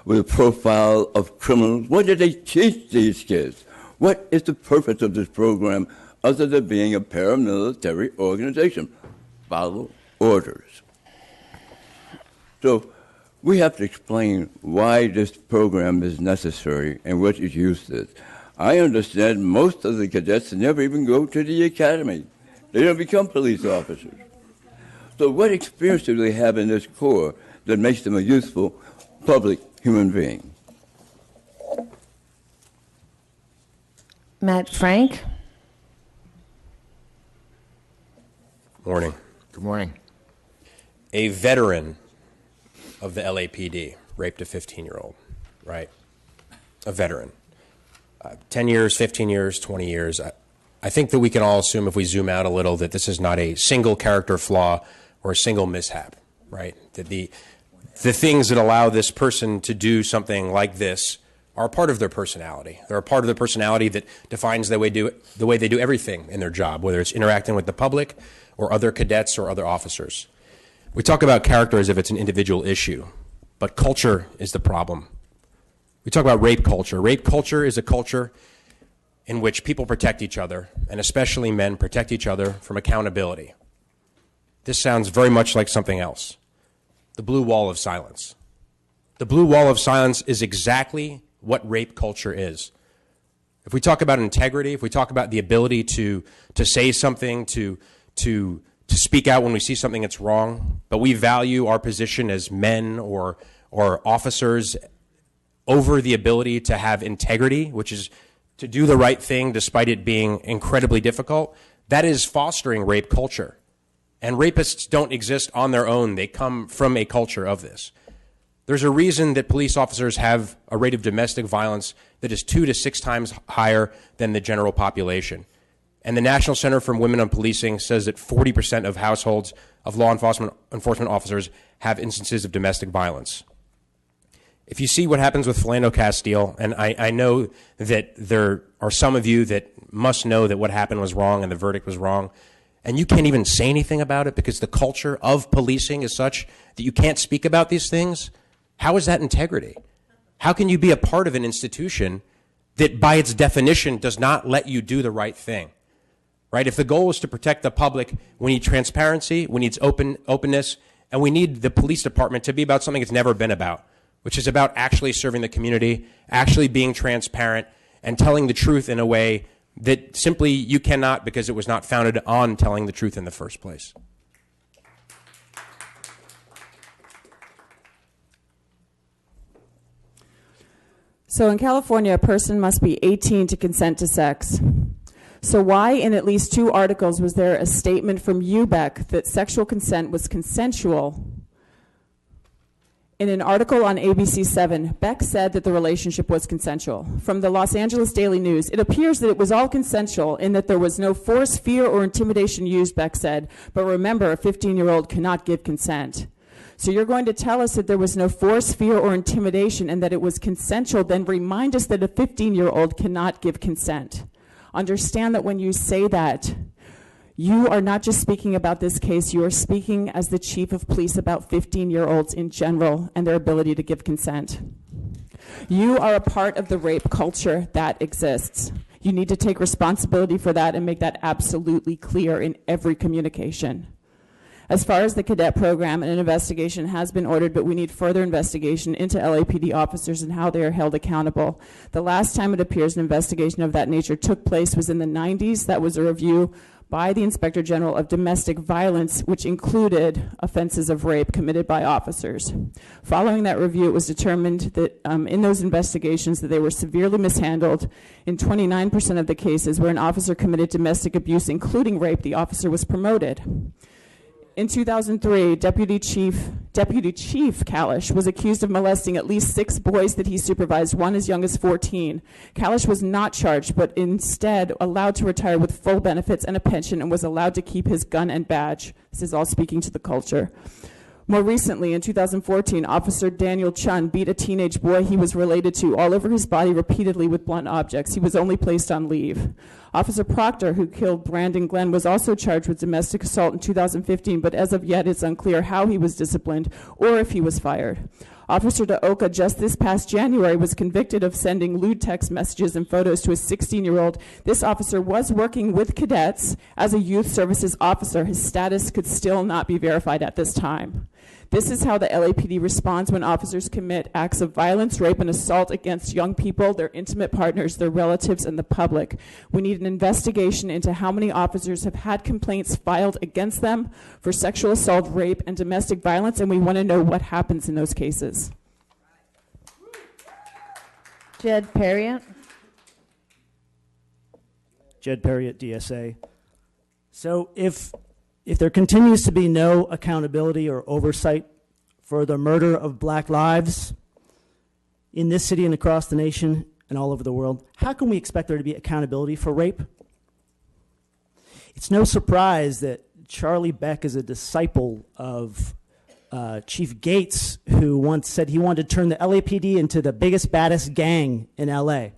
with a profile of criminals? What do they teach these kids? What is the purpose of this program other than being a paramilitary organization? Follow orders. So we have to explain why this program is necessary and what its use is. I understand most of the cadets never even go to the academy. They don't become police officers. So what experience do they have in this Corps that makes them a useful public human being? Matt Frank. Morning. Good morning. A veteran of the LAPD raped a 15-year-old, right? A veteran. 10 years, 15 years, 20 years. I think that we can all assume, if we zoom out a little, that this is not a single character flaw or a single mishap, right? That the things that allow this person to do something like this are a part of their personality. They're a part of their personality that defines the way they do everything in their job, whether it's interacting with the public or other cadets or other officers. We talk about character as if it's an individual issue, but culture is the problem. We talk about rape culture. Rape culture is a culture in which people protect each other, and especially men protect each other from accountability. This sounds very much like something else. The blue wall of silence. The blue wall of silence is exactly what rape culture is. If we talk about integrity, if we talk about the ability to say something, to speak out when we see something that's wrong, but we value our position as men or officers over the ability to have integrity, which is to do the right thing despite it being incredibly difficult, that is fostering rape culture. And rapists don't exist on their own. They come from a culture of this. There's a reason that police officers have a rate of domestic violence that is 2 to 6 times higher than the general population. And the National Center for Women on Policing says that 40% of households of law enforcement officers have instances of domestic violence. If you see what happens with Philando Castile, and I know that there are some of you that must know that what happened was wrong and the verdict was wrong, and you can't even say anything about it because the culture of policing is such that you can't speak about these things, how is that integrity? How can you be a part of an institution that by its definition does not let you do the right thing? Right? If the goal is to protect the public, we need transparency, we need openness, and we need the police department to be about something it's never been about, which is about actually serving the community, actually being transparent, and telling the truth in a way that simply you cannot because it was not founded on telling the truth in the first place. So in California, a person must be 18 to consent to sex. So why, in at least 2 articles, was there a statement from UBEC that sexual consent was consensual? In an article on ABC 7, Beck said that the relationship was consensual. From the Los Angeles Daily News, it appears that it was all consensual in that there was no force, fear, or intimidation used, Beck said. But remember, a 15-year-old cannot give consent. So you're going to tell us that there was no force, fear, or intimidation and that it was consensual, then remind us that a 15-year-old cannot give consent. Understand that when you say that, you are not just speaking about this case, you are speaking as the chief of police about 15-year-olds in general and their ability to give consent. You are a part of the rape culture that exists. You need to take responsibility for that and make that absolutely clear in every communication. As far as the cadet program, an investigation has been ordered, but we need further investigation into LAPD officers and how they are held accountable. The last time it appears an investigation of that nature took place was in the 90s. That was a review by the Inspector General of Domestic Violence, which included offenses of rape committed by officers. Following that review, it was determined that in those investigations that they were severely mishandled. In 29% of the cases where an officer committed domestic abuse, including rape, the officer was promoted. In 2003, Deputy Chief Kalish was accused of molesting at least 6 boys that he supervised, one as young as 14. Kalish was not charged, but instead allowed to retire with full benefits and a pension and was allowed to keep his gun and badge. This is all speaking to the culture. More recently, in 2014, Officer Daniel Chun beat a teenage boy he was related to all over his body repeatedly with blunt objects. He was only placed on leave. Officer Proctor, who killed Brandon Glenn, was also charged with domestic assault in 2015, but as of yet it's unclear how he was disciplined or if he was fired. Officer Daoka, just this past January, was convicted of sending lewd text messages and photos to a 16-year-old. This officer was working with cadets as a youth services officer. His status could still not be verified at this time. This is how the LAPD responds when officers commit acts of violence, rape, and assault against young people, their intimate partners, their relatives, and the public. We need an investigation into how many officers have had complaints filed against them for sexual assault, rape, and domestic violence, and we want to know what happens in those cases. Jed Perriott. Jed Perriott, DSA. So if there continues to be no accountability or oversight for the murder of black lives in this city and across the nation and all over the world, how can we expect there to be accountability for rape? It's no surprise that Charlie Beck is a disciple of Chief Gates, who once said he wanted to turn the LAPD into the biggest, baddest gang in LA.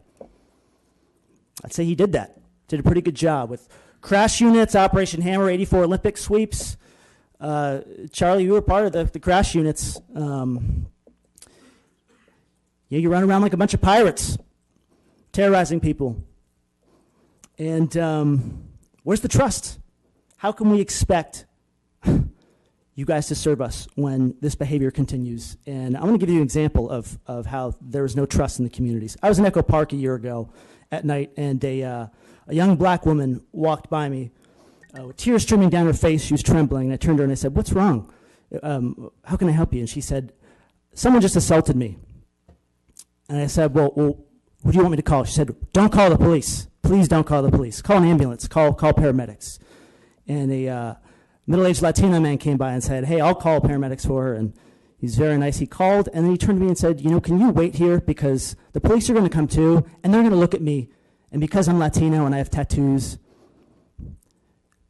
I'd say he did that. Did a pretty good job with crash units, Operation Hammer, 84 Olympic sweeps. Charlie, you were part of the crash units. You run around like a bunch of pirates, terrorizing people. And where's the trust? How can we expect you guys to serve us when this behavior continues? And I'm going to give you an example of how there is no trust in the communities. I was in Echo Park a year ago at night, and a young black woman walked by me with tears streaming down her face. She was trembling, and I turned to her and I said, "What's wrong? How can I help you?" And she said, "Someone just assaulted me." And I said, well, who do you want me to call? She said, "Don't call the police. Please don't call the police. Call an ambulance. Call paramedics." And a middle-aged Latino man came by and said, "Hey, I'll call paramedics for her." And he's very nice. He called, and then he turned to me and said, "Can you wait here? Because the police are going to come too, and they're going to look at me. And because I'm Latino and I have tattoos,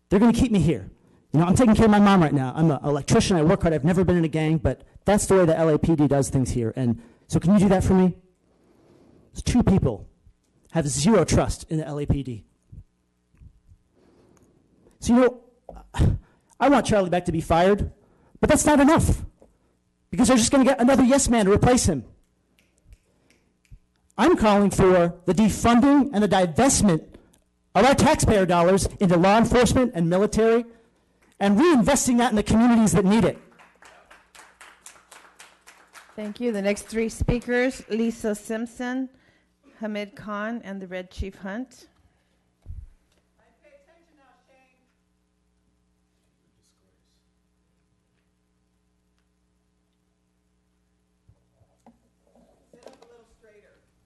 they're going to keep me here. I'm taking care of my mom right now. I'm an electrician. I work hard. I've never been in a gang, but that's the way the LAPD does things here. And so can you do that for me?" It's 2 people have zero trust in the LAPD. So, I want Charlie Beck to be fired, but that's not enough, because they're just going to get another yes man to replace him. I'm calling for the defunding and the divestment of our taxpayer dollars into law enforcement and military, and reinvesting that in the communities that need it. Thank you. The next 3 speakers, Lisa Simpson, Hamid Khan, and the Red Chief Hunt.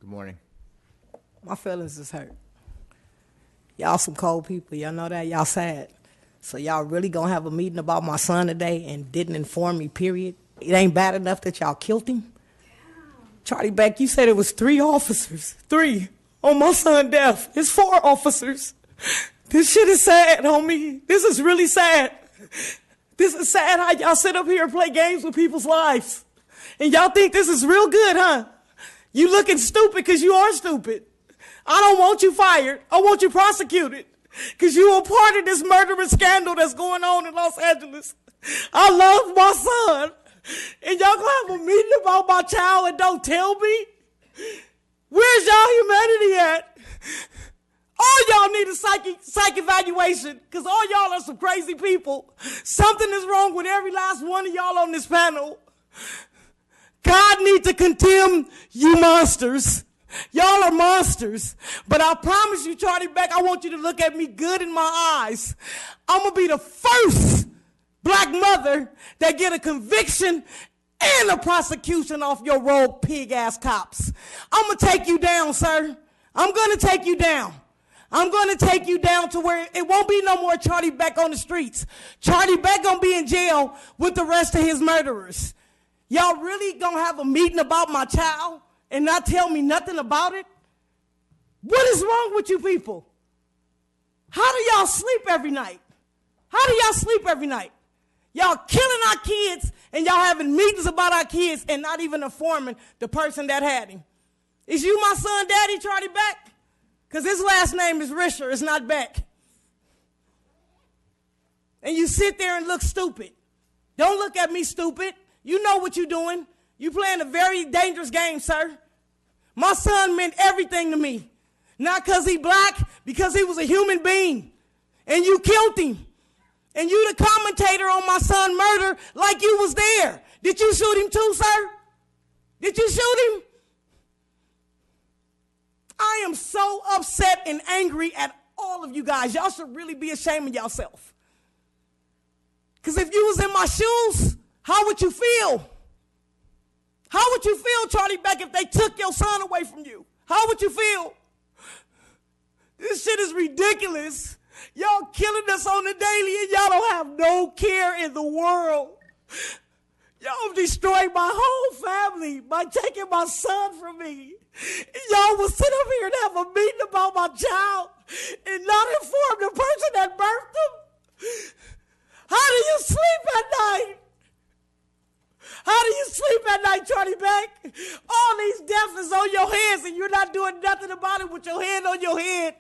Good morning. My feelings is hurt. Y'all some cold people. Y'all know that? Y'all sad. So y'all really gonna have a meeting about my son today and didn't inform me, period? It ain't bad enough that y'all killed him? Charlie Beck, you said it was 3 officers. 3 on my son's death. It's 4 officers. This shit is sad, homie. This is really sad. This is sad how y'all sit up here and play games with people's lives. And y'all think this is real good, huh? You looking stupid because you are stupid. I don't want you fired. I want you prosecuted because you are part of this murderous scandal that's going on in Los Angeles. I love my son. And y'all gonna have a meeting about my child and don't tell me? Where's y'all humanity at? All y'all need a psych evaluation because all y'all are some crazy people. Something is wrong with every last one of y'all on this panel. God needs to condemn you monsters. Y'all are monsters. But I promise you, Charlie Beck, I want you to look at me good in my eyes. I'm going to be the first black mother that get a conviction and a prosecution off your rogue pig-ass cops. I'm going to take you down, sir. I'm going to take you down. I'm going to take you down to where it won't be no more Charlie Beck on the streets. Charlie Beck going to be in jail with the rest of his murderers. Y'all really going to have a meeting about my child and not tell me nothing about it? What is wrong with you people? How do y'all sleep every night? How do y'all sleep every night? Y'all killing our kids and y'all having meetings about our kids and not even informing the person that had him. Is you my son daddy, Charlie Beck? Because his last name is Risher, it's not Beck. And you sit there and look stupid. Don't look at me stupid. You know what you're doing. You playing a very dangerous game, sir. My son meant everything to me. Not because he black, because he was a human being. And you killed him. And you the commentator on my son's murder like you was there. Did you shoot him too, sir? Did you shoot him? I am so upset and angry at all of you guys. Y'all should really be ashamed of yourself. Because if you was in my shoes, how would you feel? How would you feel, Charlie Beck, if they took your son away from you? How would you feel? This shit is ridiculous. Y'all killing us on the daily and y'all don't have no care in the world. Y'all destroyed my whole family by taking my son from me. Y'all will sit up here and have a meeting about my child and not inform the person that birthed him. How do you sleep at night? How do you sleep at night, Charlie Beck? All these deaths is on your hands and you're not doing nothing about it with your hand on your head.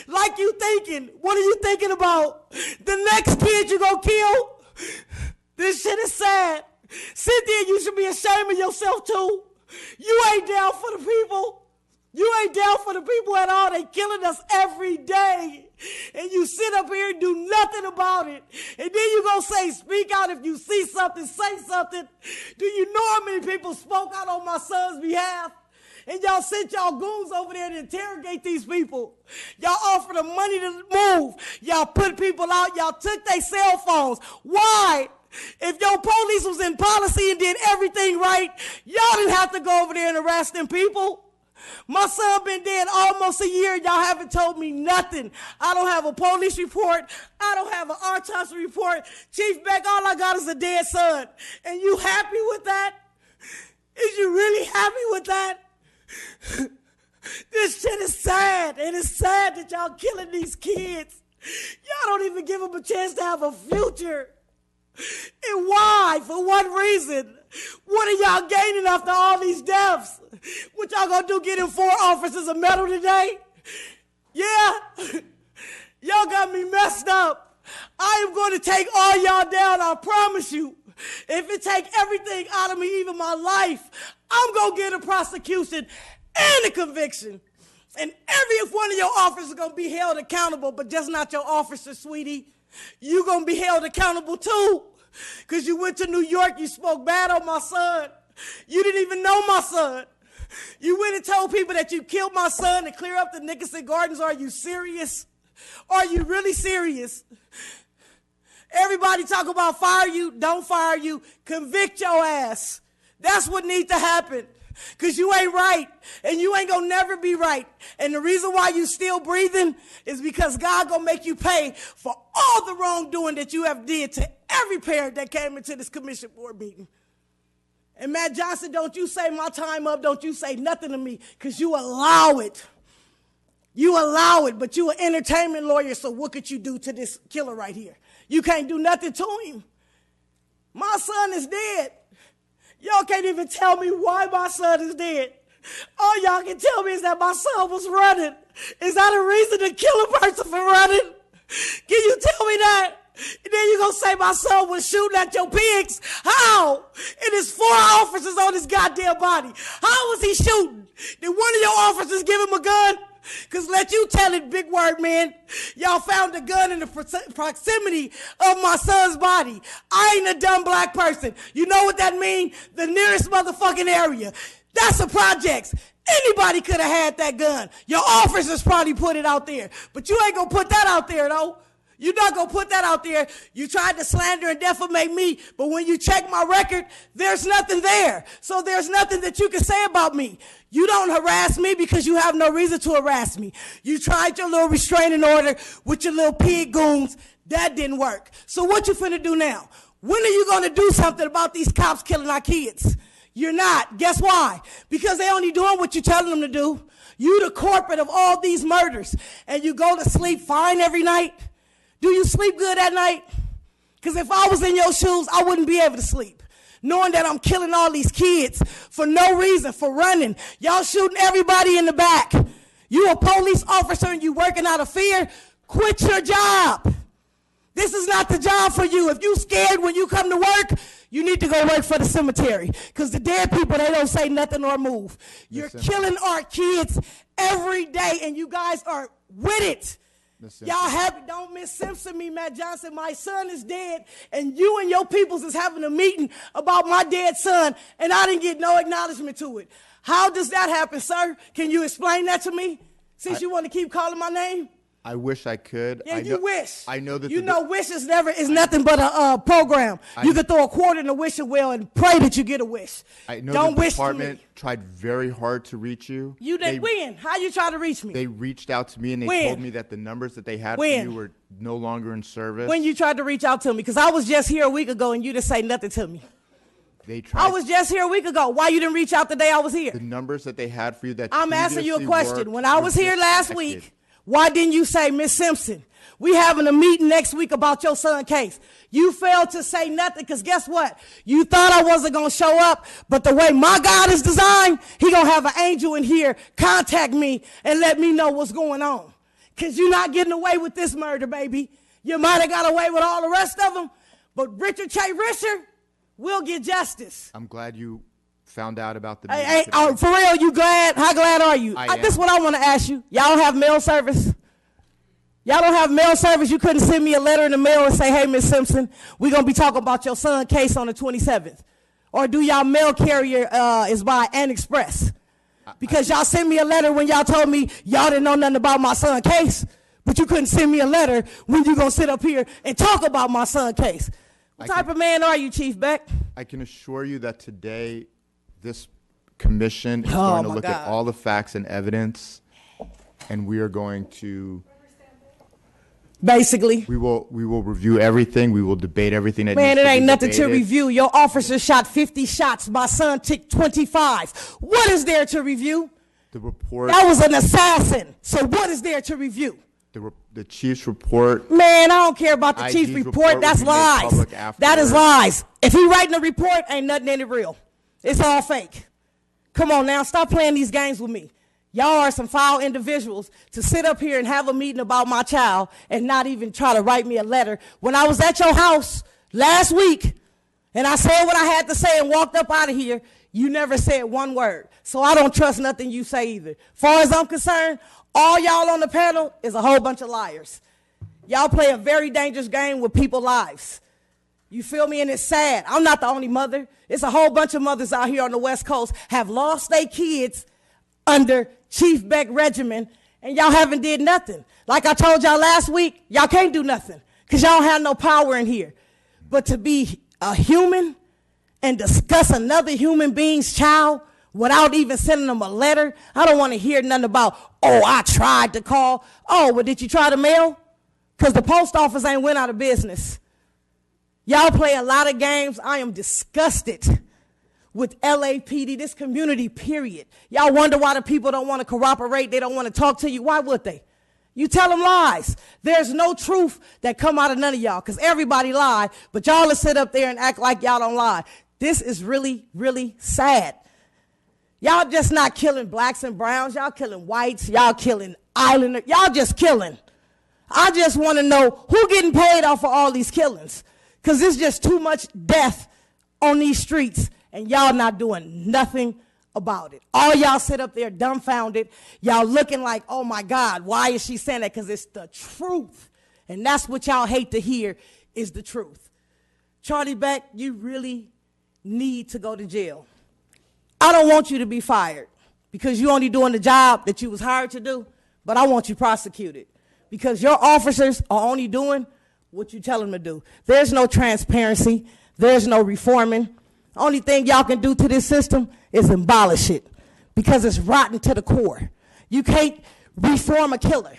Like you thinking. What are you thinking about? The next kid you gonna kill? This shit is sad. Cynthia, you should be ashamed of yourself too. You ain't down for the people. You ain't down for the people at all. They killing us every day. And you sit up here and do nothing about it. And then you gonna say, speak out if you see something, say something. Do you know how many people spoke out on my son's behalf? And y'all sent y'all goons over there to interrogate these people. Y'all offered them money to move. Y'all put people out. Y'all took their cell phones. Why? If your police was in policy and did everything right, y'all didn't have to go over there and arrest them people. My son been dead almost a year. Y'all haven't told me nothing. I don't have a police report. I don't have an autopsy report. Chief Beck, all I got is a dead son. And you happy with that? Is you really happy with that? This shit is sad. And it's sad that y'all killing these kids. Y'all don't even give them a chance to have a future. And why? For what reason? What are y'all gaining after all these deaths? What y'all gonna do, getting 4 officers a medal today? Yeah? Y'all got me messed up. I am going to take all y'all down, I promise you. If it take everything out of me, even my life, I'm gonna get a prosecution and a conviction. And every one of your officers is gonna be held accountable, but just not your officer, sweetie. You gonna be held accountable too. Because you went to New York, you spoke bad on my son. You didn't even know my son. You went and told people that you killed my son to clear up the Nickerson Gardens. Are you serious? Are you really serious? Everybody talk about fire you, don't fire you. Convict your ass. That's what needs to happen. Because you ain't right, and you ain't gonna never be right. And the reason why you still breathing is because God gonna make you pay for all the wrongdoing that you have did to every parent that came into this commission board meeting. And Matt Johnson, don't you say my time up, don't you say nothing to me, because you allow it. You allow it, but you an entertainment lawyer, so what could you do to this killer right here? You can't do nothing to him. My son is dead. Y'all can't even tell me why my son is dead. All y'all can tell me is that my son was running. Is that a reason to kill a person for running? Can you tell me that? And then you're going to say my son was shooting at your pigs? How? And there's 4 officers on his goddamn body. How was he shooting? Did one of your officers give him a gun? Because let you tell it, big word man. Y'all found a gun in the proximity of my son's body. I ain't a dumb black person. You know what that means? The nearest motherfucking area. That's the projects. Anybody could have had that gun. Your officers probably put it out there. But you ain't going to put that out there, though. You're not going to put that out there. You tried to slander and defamate me, but when you check my record, there's nothing there. So there's nothing that you can say about me. You don't harass me because you have no reason to harass me. You tried your little restraining order with your little pig goons. That didn't work. So what you finna do now? When are you going to do something about these cops killing our kids? You're not. Guess why? Because they only doing what you're telling them to do. You the corporate of all these murders, and you go to sleep fine every night. Do you sleep good at night? Because if I was in your shoes, I wouldn't be able to sleep. Knowing that I'm killing all these kids for no reason, for running. Y'all shooting everybody in the back. You a police officer and you working out of fear? Quit your job. This is not the job for you. If you scared when you come to work, you need to go work for the cemetery. Because the dead people, they don't say nothing or move. You're killing our kids every day, and you guys are with it. Y'all happy? Don't Miss Simpson me, Matt Johnson. My son is dead, and you and your peoples is having a meeting about my dead son, and I didn't get no acknowledgement to it. How does that happen, sir? Can you explain that to me, since you want to keep calling my name? I wish I could. Yeah, you wish. I know that. You know, wish is nothing but a program. You could throw a quarter in the wishing well and pray that you get a wish. I know Don't the wish department tried very hard to reach you. You didn't win. How you try to reach me? They reached out to me and they When? told me that the numbers that they had for When? you were no longer in service. When you tried to reach out to me, because I was just here a week ago and you didn't say nothing to me. They tried. I was just here a week ago. Why you didn't reach out the day I was here? The numbers that they had for you that I'm asking you a previously question. worked When I was were here last disconnected. week, why didn't you say, Miss Simpson, we having a meeting next week about your son case? You failed to say nothing because guess what? You thought I wasn't going to show up, but the way my God is designed, he going to have an angel in here contact me and let me know what's going on. Because you're not getting away with this murder, baby. You might have got away with all the rest of them, but Richard Che Risher will get justice. I'm glad you found out about the Hey, for real, you glad? How glad are you? I am. This is what I want to ask you. Y'all don't have mail service? Y'all don't have mail service? You couldn't send me a letter in the mail and say, hey, Miss Simpson, we're going to be talking about your son case on the 27th. Or do y'all mail carrier is by An Express? Because y'all sent me a letter when y'all told me y'all didn't know nothing about my son case, but you couldn't send me a letter when you going to sit up here and talk about my son case. What type of man are you, Chief Beck? I can assure you that today this commission is going to look at all the facts and evidence, and we are going to basically we will review everything. We will debate everything that man, needs it to ain't be nothing debated. to review. Your officer shot 50 shots. My son took 25. What is there to review? The report. That was an assassin. So what is there to review? The chief's report. Man, I don't care about the chief's IG's report. That's will be made lies. public That is afterwards. lies. If he writing a report, ain't nothing in it real. It's all fake. Come on now, stop playing these games with me. Y'all are some foul individuals to sit up here and have a meeting about my child and not even try to write me a letter. When I was at your house last week and I said what I had to say and walked up out of here, you never said one word. So I don't trust nothing you say either. Far as I'm concerned, all y'all on the panel is a whole bunch of liars. Y'all play a very dangerous game with people's lives. You feel me? And it's sad. I'm not the only mother. It's a whole bunch of mothers out here on the West Coast have lost their kids under Chief Beck regimen, and y'all haven't did nothing. Like I told y'all last week, y'all can't do nothing because y'all don't have no power in here. But to be a human and discuss another human being's child without even sending them a letter. I don't want to hear nothing about, oh, I tried to call. Oh, well, did you try to mail? Because the post office ain't went out of business. Y'all play a lot of games. I am disgusted with LAPD, this community, period. Y'all wonder why the people don't want to cooperate. They don't want to talk to you. Why would they? You tell them lies. There's no truth that come out of none of y'all because everybody lie, but y'all will sit up there and act like y'all don't lie. This is really, really sad. Y'all just not killing blacks and browns. Y'all killing whites. Y'all killing islanders. Y'all just killing. I just want to know who getting paid off for all these killings because there's just too much death on these streets and y'all not doing nothing about it. All y'all sit up there dumbfounded. Y'all looking like, oh my God, why is she saying that? Because it's the truth. And that's what y'all hate to hear is the truth. Charlie Beck, you really need to go to jail. I don't want you to be fired because you're only doing the job that you was hired to do, but I want you prosecuted because your officers are only doing what you tell them to do. There's no transparency. There's no reforming. Only thing y'all can do to this system is abolish it because it's rotten to the core. You can't reform a killer.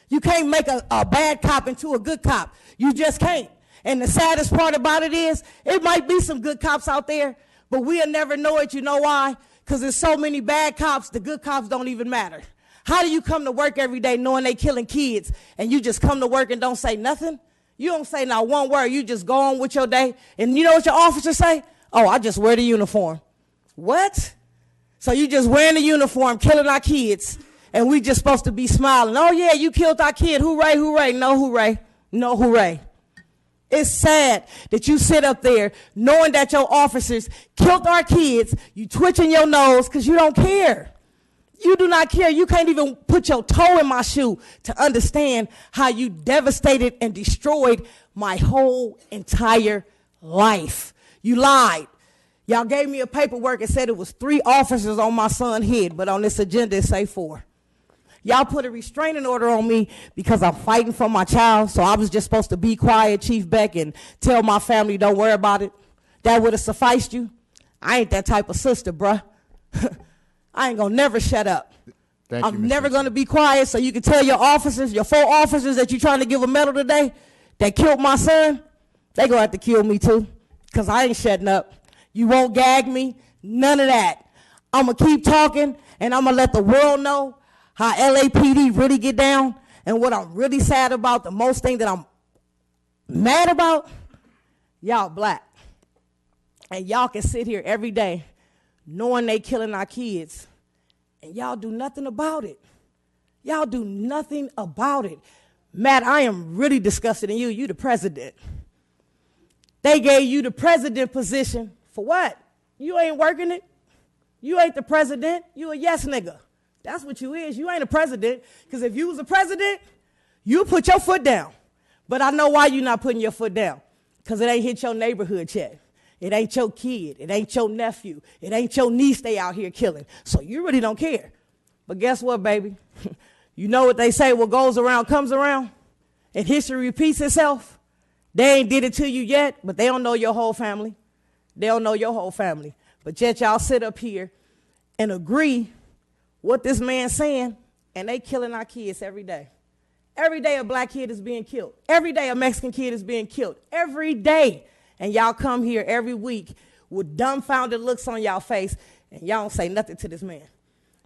You can't make a bad cop into a good cop. You just can't. And the saddest part about it is it might be some good cops out there, but we'll never know it. You know why? Because there's so many bad cops, the good cops don't even matter. How do you come to work every day knowing they killing kids and you just come to work and don't say nothing? You don't say not one word. You just go on with your day. And you know what your officers say? Oh, I just wear the uniform. What? So you just wearing the uniform, killing our kids, and we just supposed to be smiling. Oh, yeah, you killed our kid. Hooray, hooray. No hooray. No hooray. It's sad that you sit up there knowing that your officers killed our kids. You twitching your nose because you don't care. You do not care. You can't even put your toe in my shoe to understand how you devastated and destroyed my whole entire life. You lied. Y'all gave me a paperwork and said it was 3 officers on my son's head, but on this agenda it say 4. Y'all put a restraining order on me because I'm fighting for my child, so I was just supposed to be quiet, Chief Beck, and tell my family don't worry about it. That would have sufficed you? I ain't that type of sister, bruh. I ain't gonna never shut up. I'm never gonna be quiet so you can tell your officers, your 4 officers that you're trying to give a medal today that killed my son, they gonna have to kill me too. Because I ain't shutting up. You won't gag me, none of that. I'm going to keep talking, and I'm going to let the world know how LAPD really get down. And what I'm really sad about, the most thing that I'm mad about, y'all black. And y'all can sit here every day knowing they killing our kids, and y'all do nothing about it. Y'all do nothing about it. Matt, I am really disgusted in you. You the president. They gave you the president position for what? You ain't working it. You ain't the president. You a yes nigga. That's what you is. You ain't a president. Because if you was a president, you put your foot down. But I know why you not putting your foot down. Because it ain't hit your neighborhood yet. It ain't your kid. It ain't your nephew. It ain't your niece they out here killing. So you really don't care. But guess what, baby? You know what they say, what goes around comes around? And history repeats itself. They ain't did it to you yet, but they don't know your whole family. They don't know your whole family. But yet y'all sit up here and agree what this man's saying, and they killing our kids every day. Every day a black kid is being killed. Every day a Mexican kid is being killed. Every day. And y'all come here every week with dumbfounded looks on y'all face, and y'all don't say nothing to this man.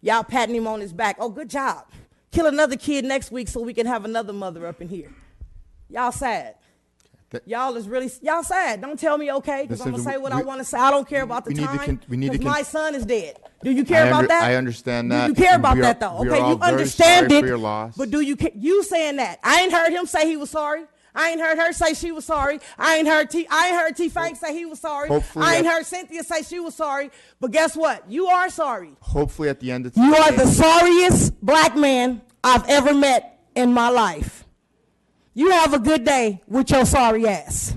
Y'all patting him on his back. Oh, good job. Kill another kid next week so we can have another mother up in here. Y'all sad. Y'all is really, y'all sad. Don't tell me okay, because I'm going to say what I want to say. I don't care about the time, because my son is dead. Do you care about that? I understand that. Do you care about that, though? Okay, you understand it, for your loss. But do you you saying that? I ain't heard him say he was sorry. I ain't heard her say she was sorry. I ain't heard T. Fank say he was sorry. I ain't heard Cynthia say she was sorry. But guess what? You are sorry. Hopefully at the end of the day. You are the sorriest black man I've ever met in my life. You have a good day with your sorry ass.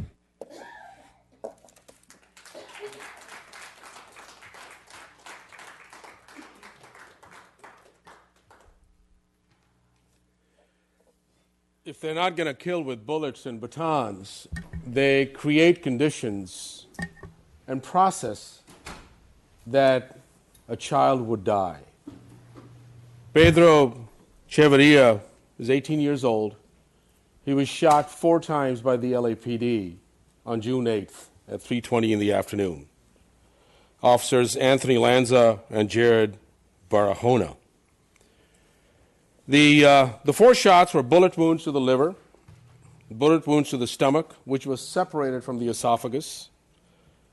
If they're not going to kill with bullets and batons, they create conditions and process that a child would die. Pedro Cheverria is 18 years old. He was shot 4 times by the LAPD on June 8th at 3:20 in the afternoon. Officers Anthony Lanza and Jared Barahona. The 4 shots were bullet wounds to the liver, bullet wounds to the stomach, which was separated from the esophagus,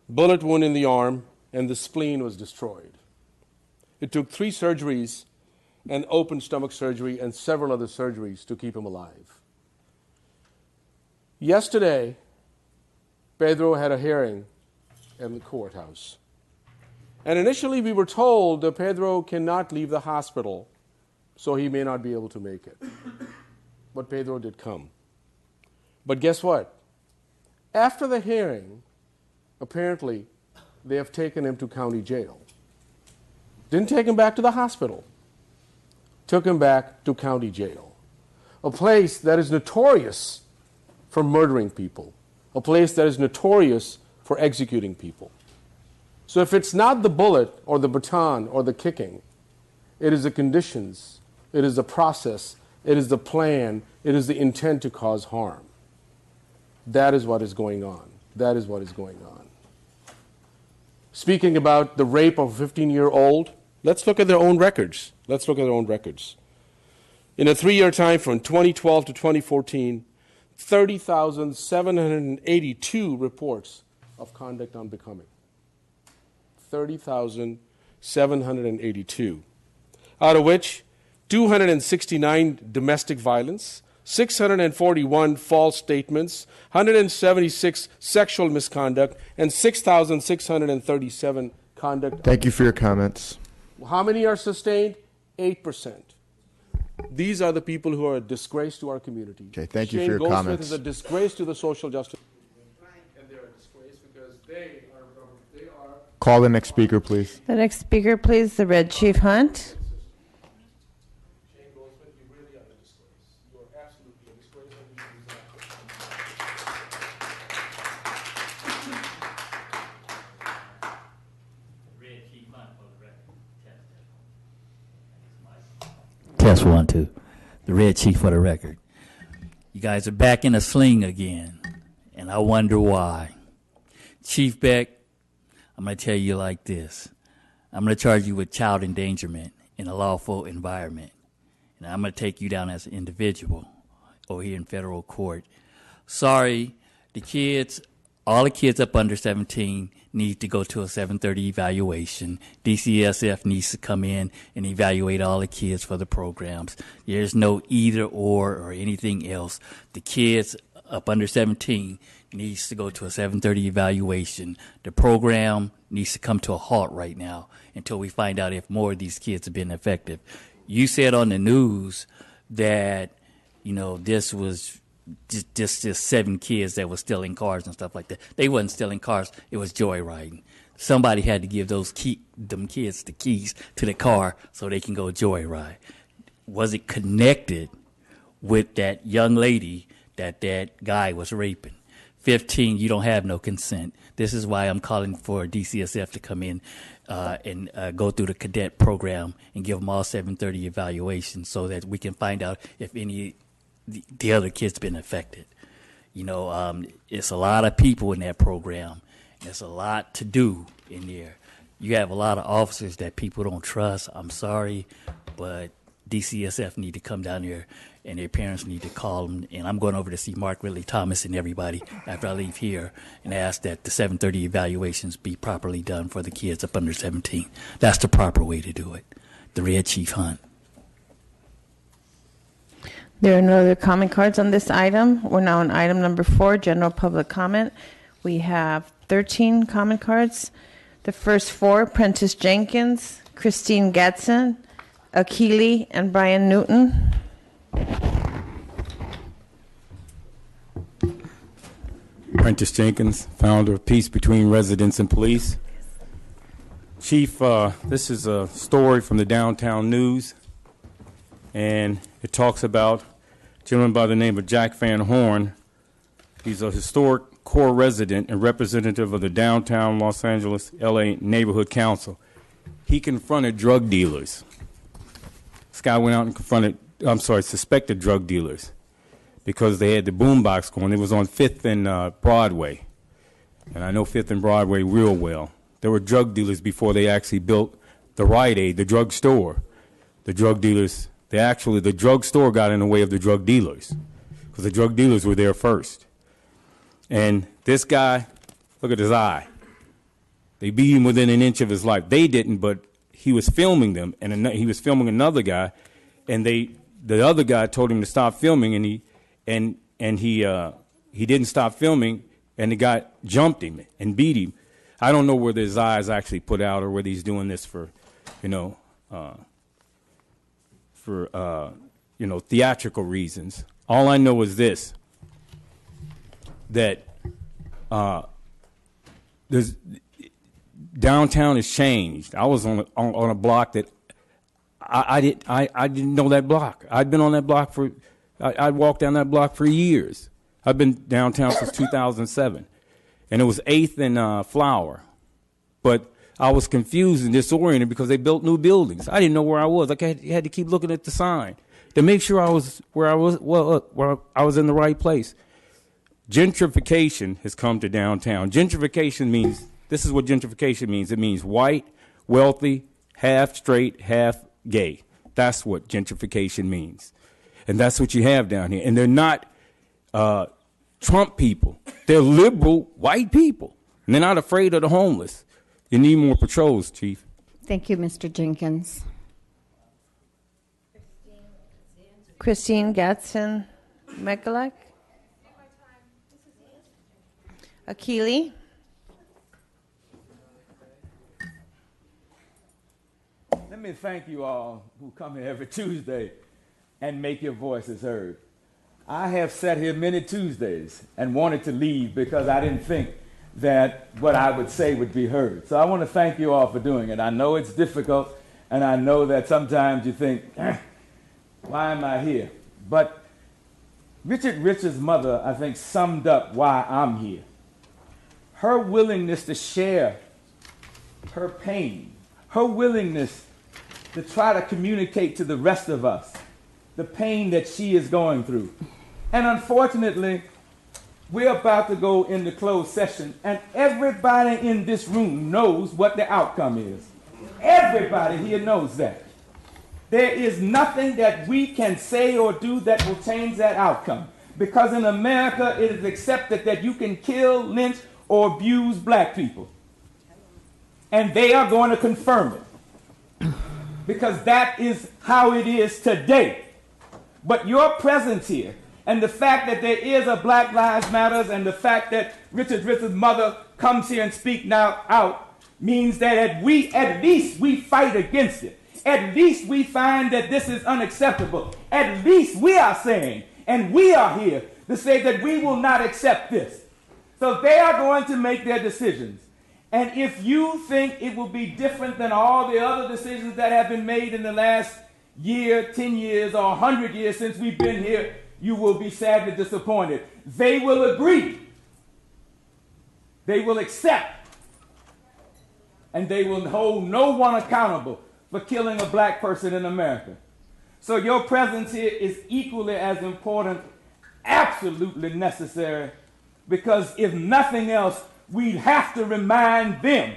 bullet wound in the arm, and the spleen was destroyed. It took 3 surgeries, and open stomach surgery and several other surgeries to keep him alive. Yesterday, Pedro had a hearing in the courthouse. And initially we were told that Pedro cannot leave the hospital, so he may not be able to make it. But Pedro did come. But guess what? After the hearing, apparently, they have taken him to county jail. Didn't take him back to the hospital. Took him back to county jail. A place that is notorious for murdering people. A place that is notorious for executing people. So if it's not the bullet or the baton or the kicking, it is the conditions, it is the process, it is the plan, it is the intent to cause harm. That is what is going on. That is what is going on. Speaking about the rape of a 15-year-old, let's look at their own records. Let's look at their own records. In a 3-year time from 2012 to 2014, 30,782 reports of conduct unbecoming. 30,782. Out of which 269 domestic violence, 641 false statements, 176 sexual misconduct, and 6,637 conduct. Thank you for your comments. How many are sustained? 8%. These are the people who are a disgrace to our community. Okay, thank you Shane for your Goldsmith comments. is a disgrace to the social justice. And they're a disgrace because they are. Call the next speaker, please. The next speaker, please, the Red Chief Hunt. Shane Goldsmith, you really are a disgrace. You are absolutely a disgrace and you should resign. Red Chief Hunt for the record. Test 1, 2. The Red Chief for the record. You guys are back in a sling again, and I wonder why. Chief Beck, I'm going to tell you like this. I'm going to charge you with child endangerment in a lawful environment. And I'm going to take you down as an individual over here in federal court. Sorry, all the kids up under 17 need to go to a 730 evaluation. DCSF needs to come in and evaluate all the kids for the programs. There's no either or anything else. The kids up under 17 needs to go to a 730 evaluation. The program needs to come to a halt right now until we find out if more of these kids have been effective. You said on the news that, this was just 7 kids that were stealing cars and stuff like that. They wasn't stealing cars. It was joyriding. Somebody had to give them kids the keys to the car so they can go joyride. Was it connected with that young lady that guy was raping? 15, you don't have no consent. This is why I'm calling for DCSF to come in and go through the cadet program and give them all 730 evaluations so that we can find out if any the other kids been affected. It's a lot of people in that program. There's a lot to do in there. You have a lot of officers that people don't trust. I'm sorry, but DCSF need to come down here and their parents need to call them. And I'm going over to see Mark Ridley Thomas and everybody after I leave here and ask that the 730 evaluations be properly done for the kids up under 17. That's the proper way to do it. The Red Chief Hunt. There are no other comment cards on this item. We're now on item number 4, general public comment. We have 13 comment cards. The first 4, Prentice Jenkins, Christine Gadsden, Akili, and Brian Newton. Prentice Jenkins, founder of Peace Between Residents and Police. Chief, this is a story from the Downtown News, and it talks about a gentleman by the name of Jack Van Horn. He's a historic core resident and representative of the Downtown Los Angeles, LA Neighborhood Council. he confronted drug dealers. This guy went out and confronted, suspected drug dealers because they had the boombox going. It was on 5th and Broadway. And I know 5th and Broadway real well. There were drug dealers before they actually built the Rite Aid, the drug store. The drug dealers, the drug store got in the way of the drug dealers because the drug dealers were there first. And this guy, look at his eye. They beat him within an inch of his life. They didn't, but he was filming them, and he was filming another guy, and the other guy told him to stop filming, and he didn't stop filming, and the guy jumped him and beat him. I don't know whether his eyes actually put out or whether he's doing this for, theatrical reasons. All I know is this, that downtown has changed. I was on a block that I didn't know that block. I'd been on that block I'd walked down that block for years. I've been downtown since 2007. And it was 8th and Flower. But I was confused and disoriented because they built new buildings. I didn't know where I was. I had to keep looking at the sign to make sure I was where I was in the right place. Gentrification has come to downtown. Gentrification means, this is what gentrification means. It means white, wealthy, half straight, half gay. That's what gentrification means. And that's what you have down here. And they're not Trump people. They're liberal white people. And they're not afraid of the homeless. You need more patrols, Chief. Thank you, Mr. Jenkins. Christine Gatson Mekalak. Akili. Let me thank you all who come here every Tuesday and make your voices heard. I have sat here many Tuesdays and wanted to leave because I didn't think that what I would say would be heard. So I want to thank you all for doing it. I know it's difficult, and I know that sometimes you think, why am I here? But Richard Rich's mother, I think, summed up why I'm here. Her willingness to share her pain, her willingness to try to communicate to the rest of us the pain that she is going through. And unfortunately, we're about to go into closed session, and everybody in this room knows what the outcome is. Everybody here knows that. There is nothing that we can say or do that will change that outcome. Because in America, it is accepted that you can kill, lynch, or abuse black people. And they are going to confirm it. Because that is how it is today. But your presence here, and the fact that there is a Black Lives Matters, and the fact that Richard Rich's mother comes here and speaks now out, means that at least we fight against it. At least we find that this is unacceptable. At least we are saying, and we are here to say that we will not accept this. So they are going to make their decisions. And if you think it will be different than all the other decisions that have been made in the last year, 10 years, or 100 years since we've been here, you will be sadly disappointed. They will agree. They will accept. And they will hold no one accountable for killing a black person in America. So your presence here is equally as important, absolutely necessary, because if nothing else, we have to remind them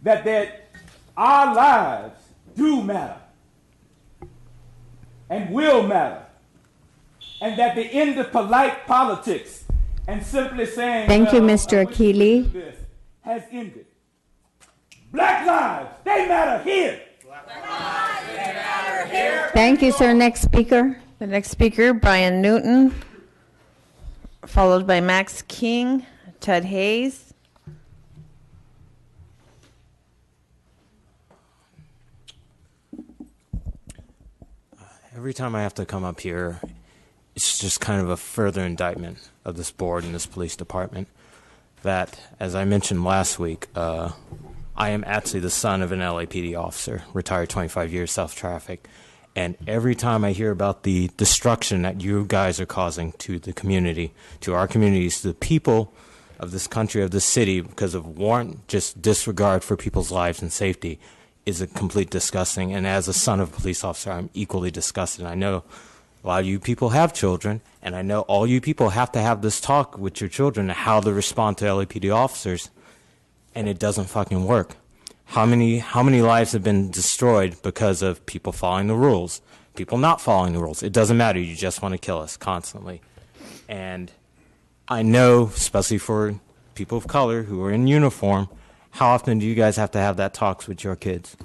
that our lives do matter and will matter, and that the end of polite politics and simply saying, thank you, Mr. Akili, has ended. Black lives, they matter here. Thank you, sir. Next speaker. The next speaker, Brian Newton, followed by Max King, Ted Hayes. Every time I have to come up here, it's just kind of a further indictment of this board and this police department that, as I mentioned last week, I am actually the son of an LAPD officer, retired 25 years, self-traffic. And every time I hear about the destruction that you guys are causing to the community, to our communities, to the people of this country, of this city, because of just disregard for people's lives and safety, is a complete disgusting. And as a son of a police officer, I'm equally disgusted. I know a lot of you people have children, and I know all you people have to have this talk with your children on how to respond to LAPD officers, and it doesn't fucking work. How many lives have been destroyed because of people following the rules, people not following the rules? It doesn't matter. You just want to kill us constantly. And I know, especially for people of color who are in uniform, how often do you guys have to have that talks with your kids?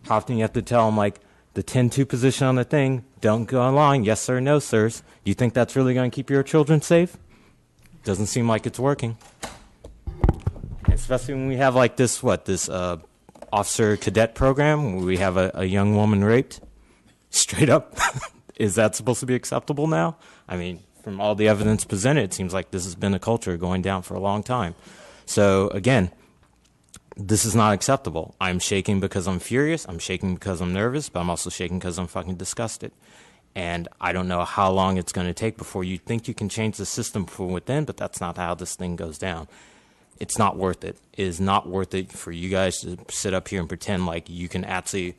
How often you have to tell them, like, the 10-2 position on the thing, don't go online, yes sir, no sirs. You think that's really going to keep your children safe? Doesn't seem like it's working. Especially when we have like this officer cadet program where we have a young woman raped. Straight up, is that supposed to be acceptable now? I mean, from all the evidence presented, it seems like this has been a culture going down for a long time. So again, this is not acceptable. I'm shaking because I'm furious. I'm shaking because I'm nervous, but I'm also shaking because I'm fucking disgusted. And I don't know how long it's going to take before you think you can change the system from within, but that's not how this thing goes down. It's not worth it. It is not worth it for you guys to sit up here and pretend like you can actually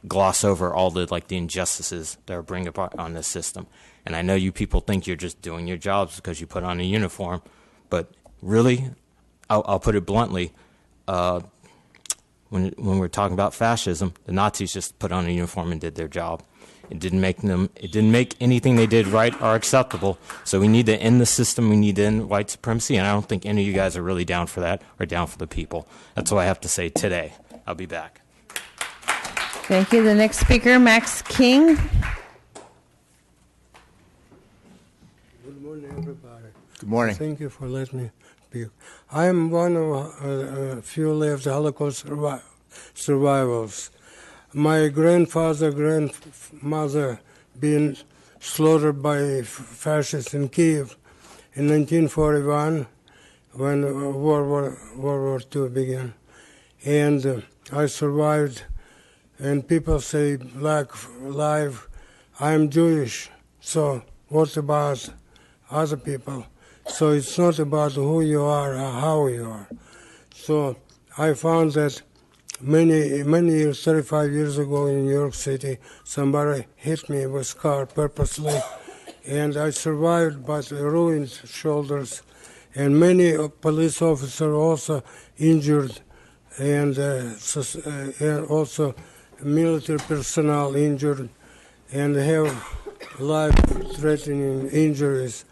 gloss over all the the injustices that are bringing up on this system. And I know you people think you're just doing your jobs because you put on a uniform, but really, I'll put it bluntly, when we're talking about fascism, the Nazis just put on a uniform and did their job. It didn't make anything they did right or acceptable. So we need to end the system. We need to end white supremacy. And I don't think any of you guys are really down for that or down for the people. That's all I have to say today. I'll be back. Thank you. The next speaker, Max King. Good morning, everybody. Good morning. Thank you for letting me speak. I am one of a few left Holocaust survivors. My grandmother being slaughtered by fascists in Kiev in 1941 when World War II began. And I survived, and people say black life. I'm Jewish, so what about other people? So it's not about who you are or how you are. So I found that many years, 35 years ago in New York City, somebody hit me with a car purposely, and I survived but ruined shoulders, and many police officers also injured, and also military personnel injured, and have life-threatening injuries.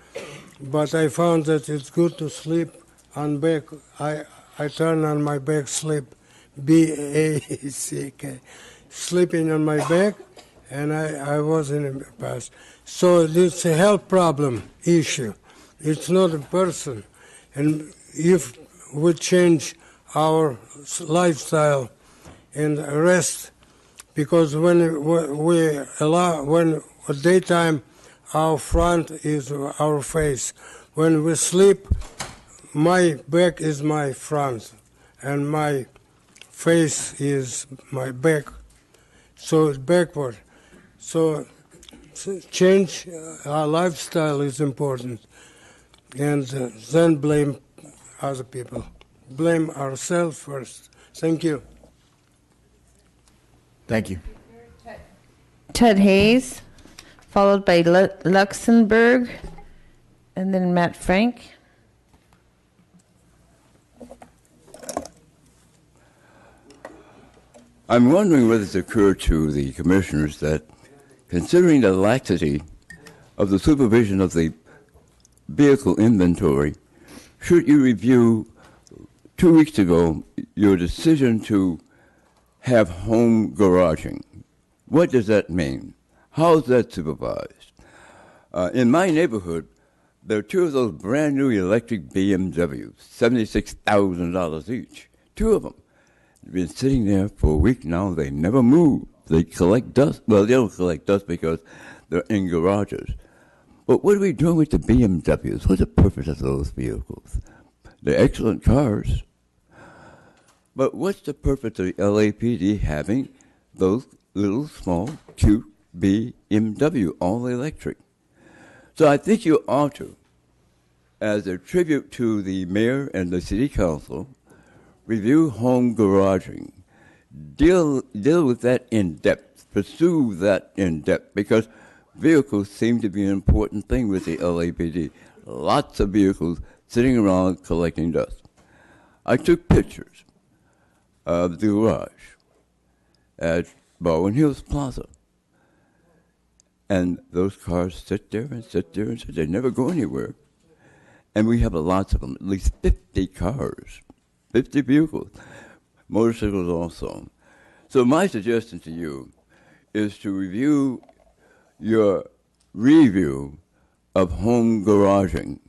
But I found that it's good to sleep on back. I turn on my back, sleep. B-A-C-K, sleeping on my back, and I was in the past. So it's a health problem issue. It's not a person. And if we change our lifestyle and rest, because when daytime, our front is our face. When we sleep, my back is my front, and my face is my back, so it's backward. So change our lifestyle is important, and then blame other people. Blame ourselves first. Thank you. Thank you. Ted Hayes, followed by Luxembourg, and then Matt Frank. I'm wondering whether it's occurred to the commissioners that, considering the laxity of the supervision of the vehicle inventory, should you review 2 weeks ago your decision to have home garaging? What does that mean? How is that supervised? In my neighborhood, there are 2 of those brand new electric BMWs, $76,000 each, 2 of them. They've been sitting there for a week now. They never move. They collect dust. Well, they don't collect dust because they're in garages. But what are we doing with the BMWs? What's the purpose of those vehicles? They're excellent cars. But what's the purpose of the LAPD having those little, small, cute BMW, all electric? So I think you ought to, as a tribute to the mayor and the city council, review home garaging. deal with that in depth, pursue that in depth, because vehicles seem to be an important thing with the LAPD. Lots of vehicles sitting around collecting dust. I took pictures of the garage at Baldwin Hills Plaza. And those cars sit there and sit there and sit there. They never go anywhere. And we have lots of them, at least 50 cars, 50 vehicles, motorcycles also. So my suggestion to you is to review your review of home garaging.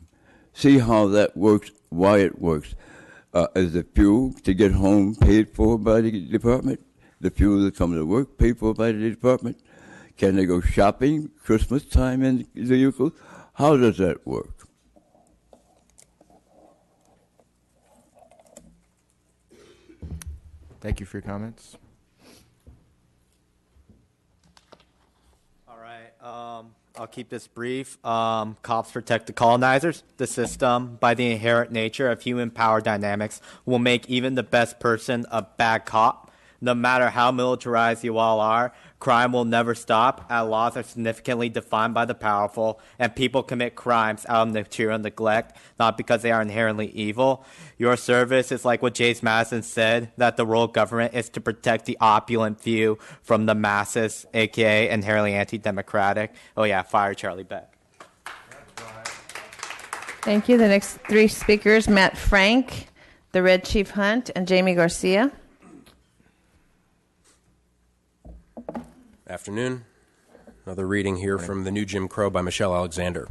See how that works, why it works. Is the fuel to get home paid for by the department? The fuel that comes to work paid for by the department? Can they go shopping Christmas time in the vehicles? How does that work? Thank you for your comments. All right. I'll keep this brief. Cops protect the colonizers. The system, by the inherent nature of human power dynamics, will make even the best person a bad cop. No matter how militarized you all are, crime will never stop, as laws are significantly defined by the powerful, and people commit crimes out of material neglect, not because they are inherently evil. Your service is like what James Madison said, that the role of government is to protect the opulent few from the masses, aka inherently anti-democratic. Oh yeah, fire Charlie Beck. Thank you. The next three speakers, Matt Frank, the Red Chief Hunt, and Jamie Garcia. Afternoon. Another reading here from The New Jim Crow by Michelle Alexander.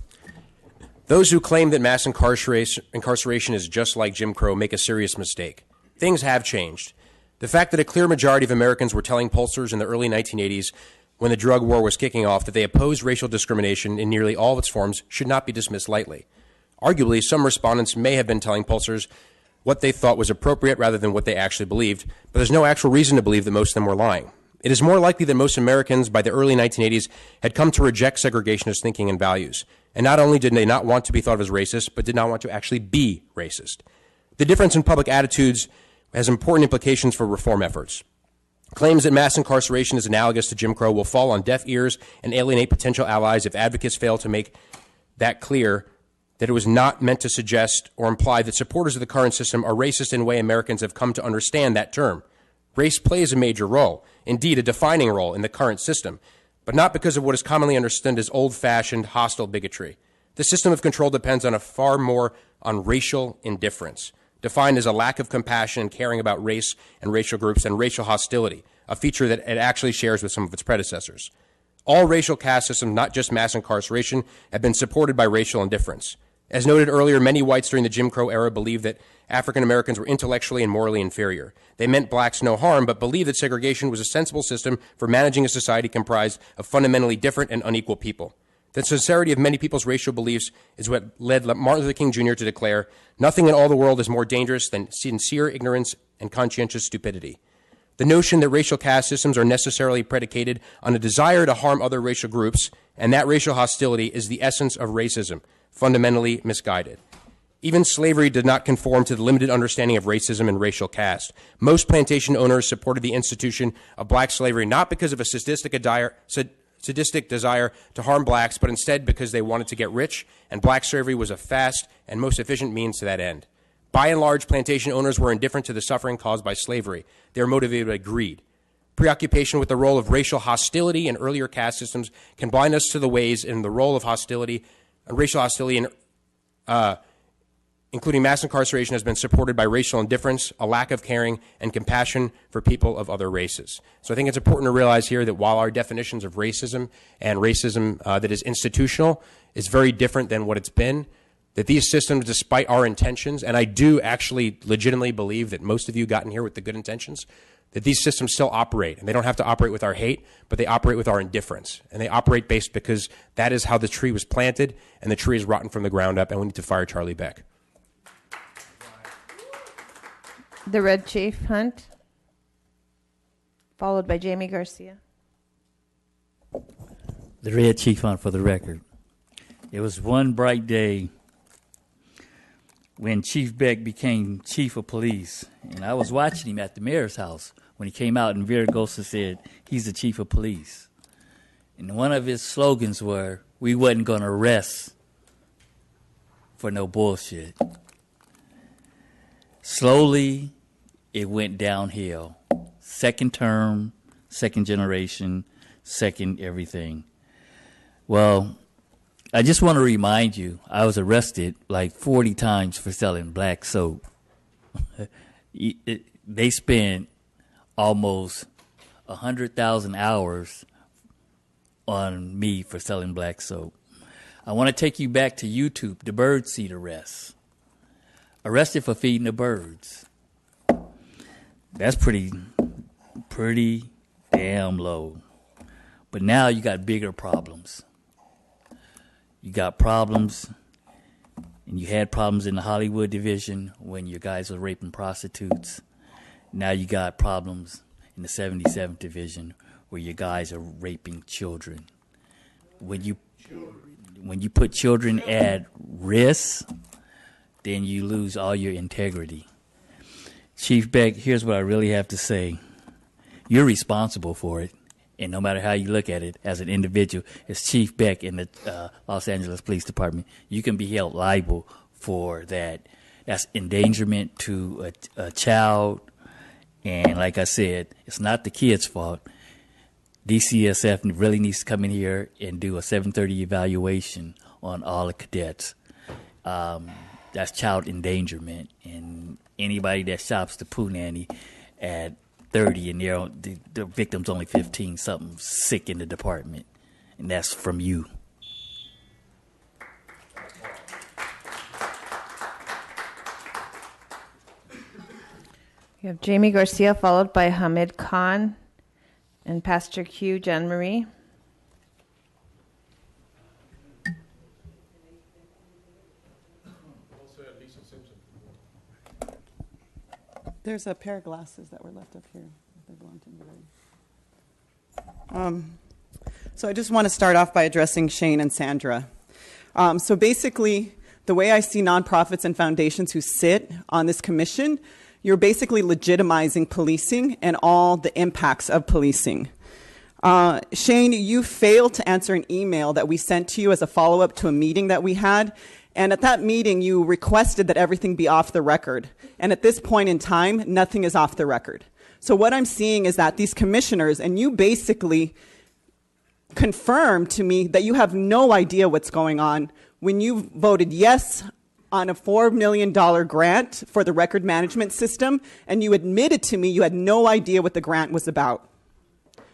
Those who claim that mass incarceration is just like Jim Crow make a serious mistake. Things have changed. The fact that a clear majority of Americans were telling pollsters in the early 1980s, when the drug war was kicking off, that they opposed racial discrimination in nearly all of its forms should not be dismissed lightly. Arguably, some respondents may have been telling pollsters what they thought was appropriate rather than what they actually believed, but there's no actual reason to believe that most of them were lying. It is more likely that most Americans by the early 1980s had come to reject segregationist thinking and values. And not only did they not want to be thought of as racist, but did not want to actually be racist. The difference in public attitudes has important implications for reform efforts. Claims that mass incarceration is analogous to Jim Crow will fall on deaf ears and alienate potential allies if advocates fail to make that clear, that it was not meant to suggest or imply that supporters of the current system are racist in a way Americans have come to understand that term. Race plays a major role, indeed a defining role in the current system, but not because of what is commonly understood as old-fashioned hostile bigotry. The system of control depends on far more on racial indifference, defined as a lack of compassion and caring about race and racial groups, and racial hostility, a feature that it actually shares with some of its predecessors. All racial caste systems, not just mass incarceration, have been supported by racial indifference. As noted earlier, many whites during the Jim Crow era believed that African Americans were intellectually and morally inferior. They meant blacks no harm, but believed that segregation was a sensible system for managing a society comprised of fundamentally different and unequal people. The sincerity of many people's racial beliefs is what led Martin Luther King Jr. to declare, "Nothing in all the world is more dangerous than sincere ignorance and conscientious stupidity." The notion that racial caste systems are necessarily predicated on a desire to harm other racial groups, and that racial hostility is the essence of racism, fundamentally misguided. Even slavery did not conform to the limited understanding of racism and racial caste. Most plantation owners supported the institution of black slavery not because of a sadistic desire to harm blacks, but instead because they wanted to get rich, and black slavery was a fast and most efficient means to that end. By and large, plantation owners were indifferent to the suffering caused by slavery. They were motivated by greed. Preoccupation with the role of racial hostility in earlier caste systems can blind us to the ways in the role of hostility, racial hostility, including mass incarceration, has been supported by racial indifference, a lack of caring, and compassion for people of other races. So I think it's important to realize here that while our definitions of racism and racism that is institutional is very different than what it's been, that these systems, despite our intentions, and I do actually legitimately believe that most of you got in here with the good intentions, that these systems still operate. And they don't have to operate with our hate, but they operate with our indifference. And they operate based because that is how the tree was planted, and the tree is rotten from the ground up, and we need to fire Charlie Beck. The Red Chief Hunt, followed by Jamie Garcia. The Red Chief Hunt, for the record. It was one bright day when Chief Beck became chief of police, and I was watching him at the mayor's house when he came out and Viragosa said he's the chief of police. And one of his slogans were, we wasn't going to rest for no bullshit. Slowly, it went downhill. Second term, second generation, second everything. Well, I just want to remind you, I was arrested like 40 times for selling black soap. They spent almost 100,000 hours on me for selling black soap. I want to take you back to YouTube, the bird seed arrest. Arrested for feeding the birds. That's pretty damn low. But now you got bigger problems. You got problems, and you had problems in the Hollywood division when your guys were raping prostitutes. Now you got problems in the 77th division where your guys are raping children. When you put children at risk, then you lose all your integrity. Chief Beck, here's what I really have to say. You're responsible for it. And no matter how you look at it, as an individual, as Chief Beck in the Los Angeles Police Department, you can be held liable for that. That's endangerment to a child. And like I said, it's not the kid's fault. DCSF really needs to come in here and do a 730 evaluation on all the cadets. That's child endangerment. And anybody that shops the Poo Nanny at 30 and the victim's only 15, something sick in the department. And that's from you. You have Jamie Garcia, followed by Hamid Khan and Pastor Q, Jan Marie. There's a pair of glasses that were left up here. They belong to anybody. So I just want to start off by addressing Shane and Sandra. So basically, the way I see nonprofits and foundations who sit on this commission, you're basically legitimizing policing and all the impacts of policing. Shane, you failed to answer an email that we sent to you as a follow-up to a meeting that we had. And at that meeting, you requested that everything be off the record. And at this point in time, nothing is off the record. So what I'm seeing is that these commissioners, and you basically confirmed to me that you have no idea what's going on when you voted yes on a $4 million grant for the record management system, and you admitted to me you had no idea what the grant was about.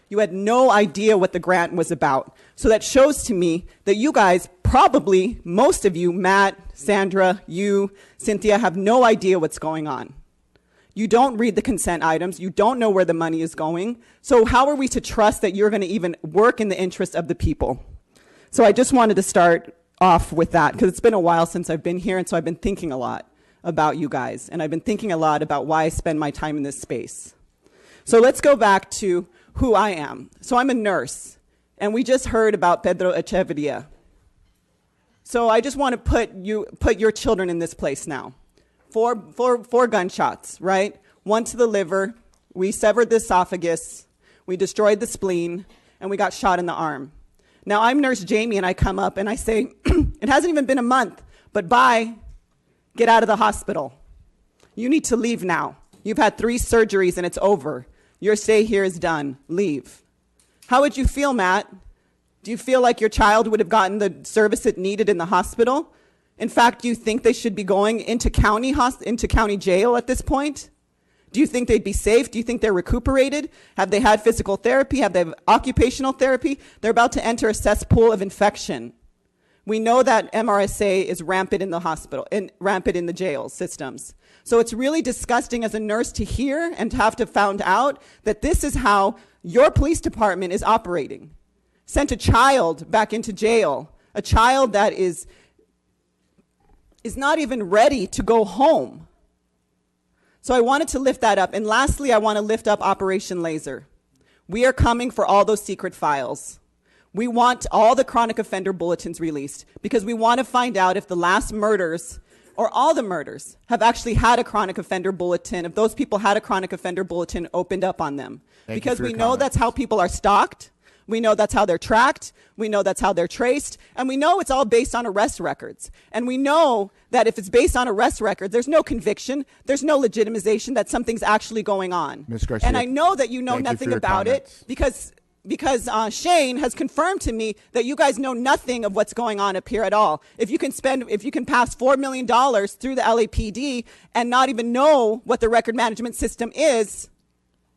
You had no idea what the grant was about. So that shows to me that you guys, probably most of you, Matt, Sandra, you, Cynthia, have no idea what's going on. You don't read the consent items. You don't know where the money is going. So how are we to trust that you're going to even work in the interest of the people? So I just wanted to start off with that because it's been a while since I've been here, and so I've been thinking a lot about you guys, and I've been thinking a lot about why I spend my time in this space. So let's go back to who I am. So I'm a nurse, and we just heard about Pedro Echeverria. So I just want to put your children in this place now. Four gunshots, right? One to the liver. We severed the esophagus. We destroyed the spleen, and we got shot in the arm. Now I'm Nurse Jamie, and I come up and I say, it hasn't even been a month, but bye. Get out of the hospital. You need to leave now. You've had 3 surgeries, and it's over. Your stay here is done. Leave. How would you feel, Matt? Do you feel like your child would have gotten the service it needed in the hospital? In fact, do you think they should be going into county jail at this point? Do you think they'd be safe? Do you think they're recuperated? Have they had physical therapy? Have they had occupational therapy? They're about to enter a cesspool of infection. We know that MRSA is rampant in the hospital and rampant in the jail systems. So it's really disgusting as a nurse to hear and to have to find out that this is how your police department is operating. Sent a child back into jail, a child that is not even ready to go home. So I wanted to lift that up. And lastly, I want to lift up Operation Laser. We are coming for all those secret files. We want all the chronic offender bulletins released because we want to find out if the last murders or all the murders have actually had a chronic offender bulletin, if those people had a chronic offender bulletin opened up on them. Because we know that's how people are stalked. We know that's how they're tracked. We know that's how they're traced. And we know it's all based on arrest records. And we know that if it's based on arrest records, there's no conviction. There's no legitimization that something's actually going on. Ms. Garcia, and I know that you know nothing about it because Shane has confirmed to me that you guys know nothing of what's going on up here at all. If you can pass $4 million through the LAPD and not even know what the record management system is,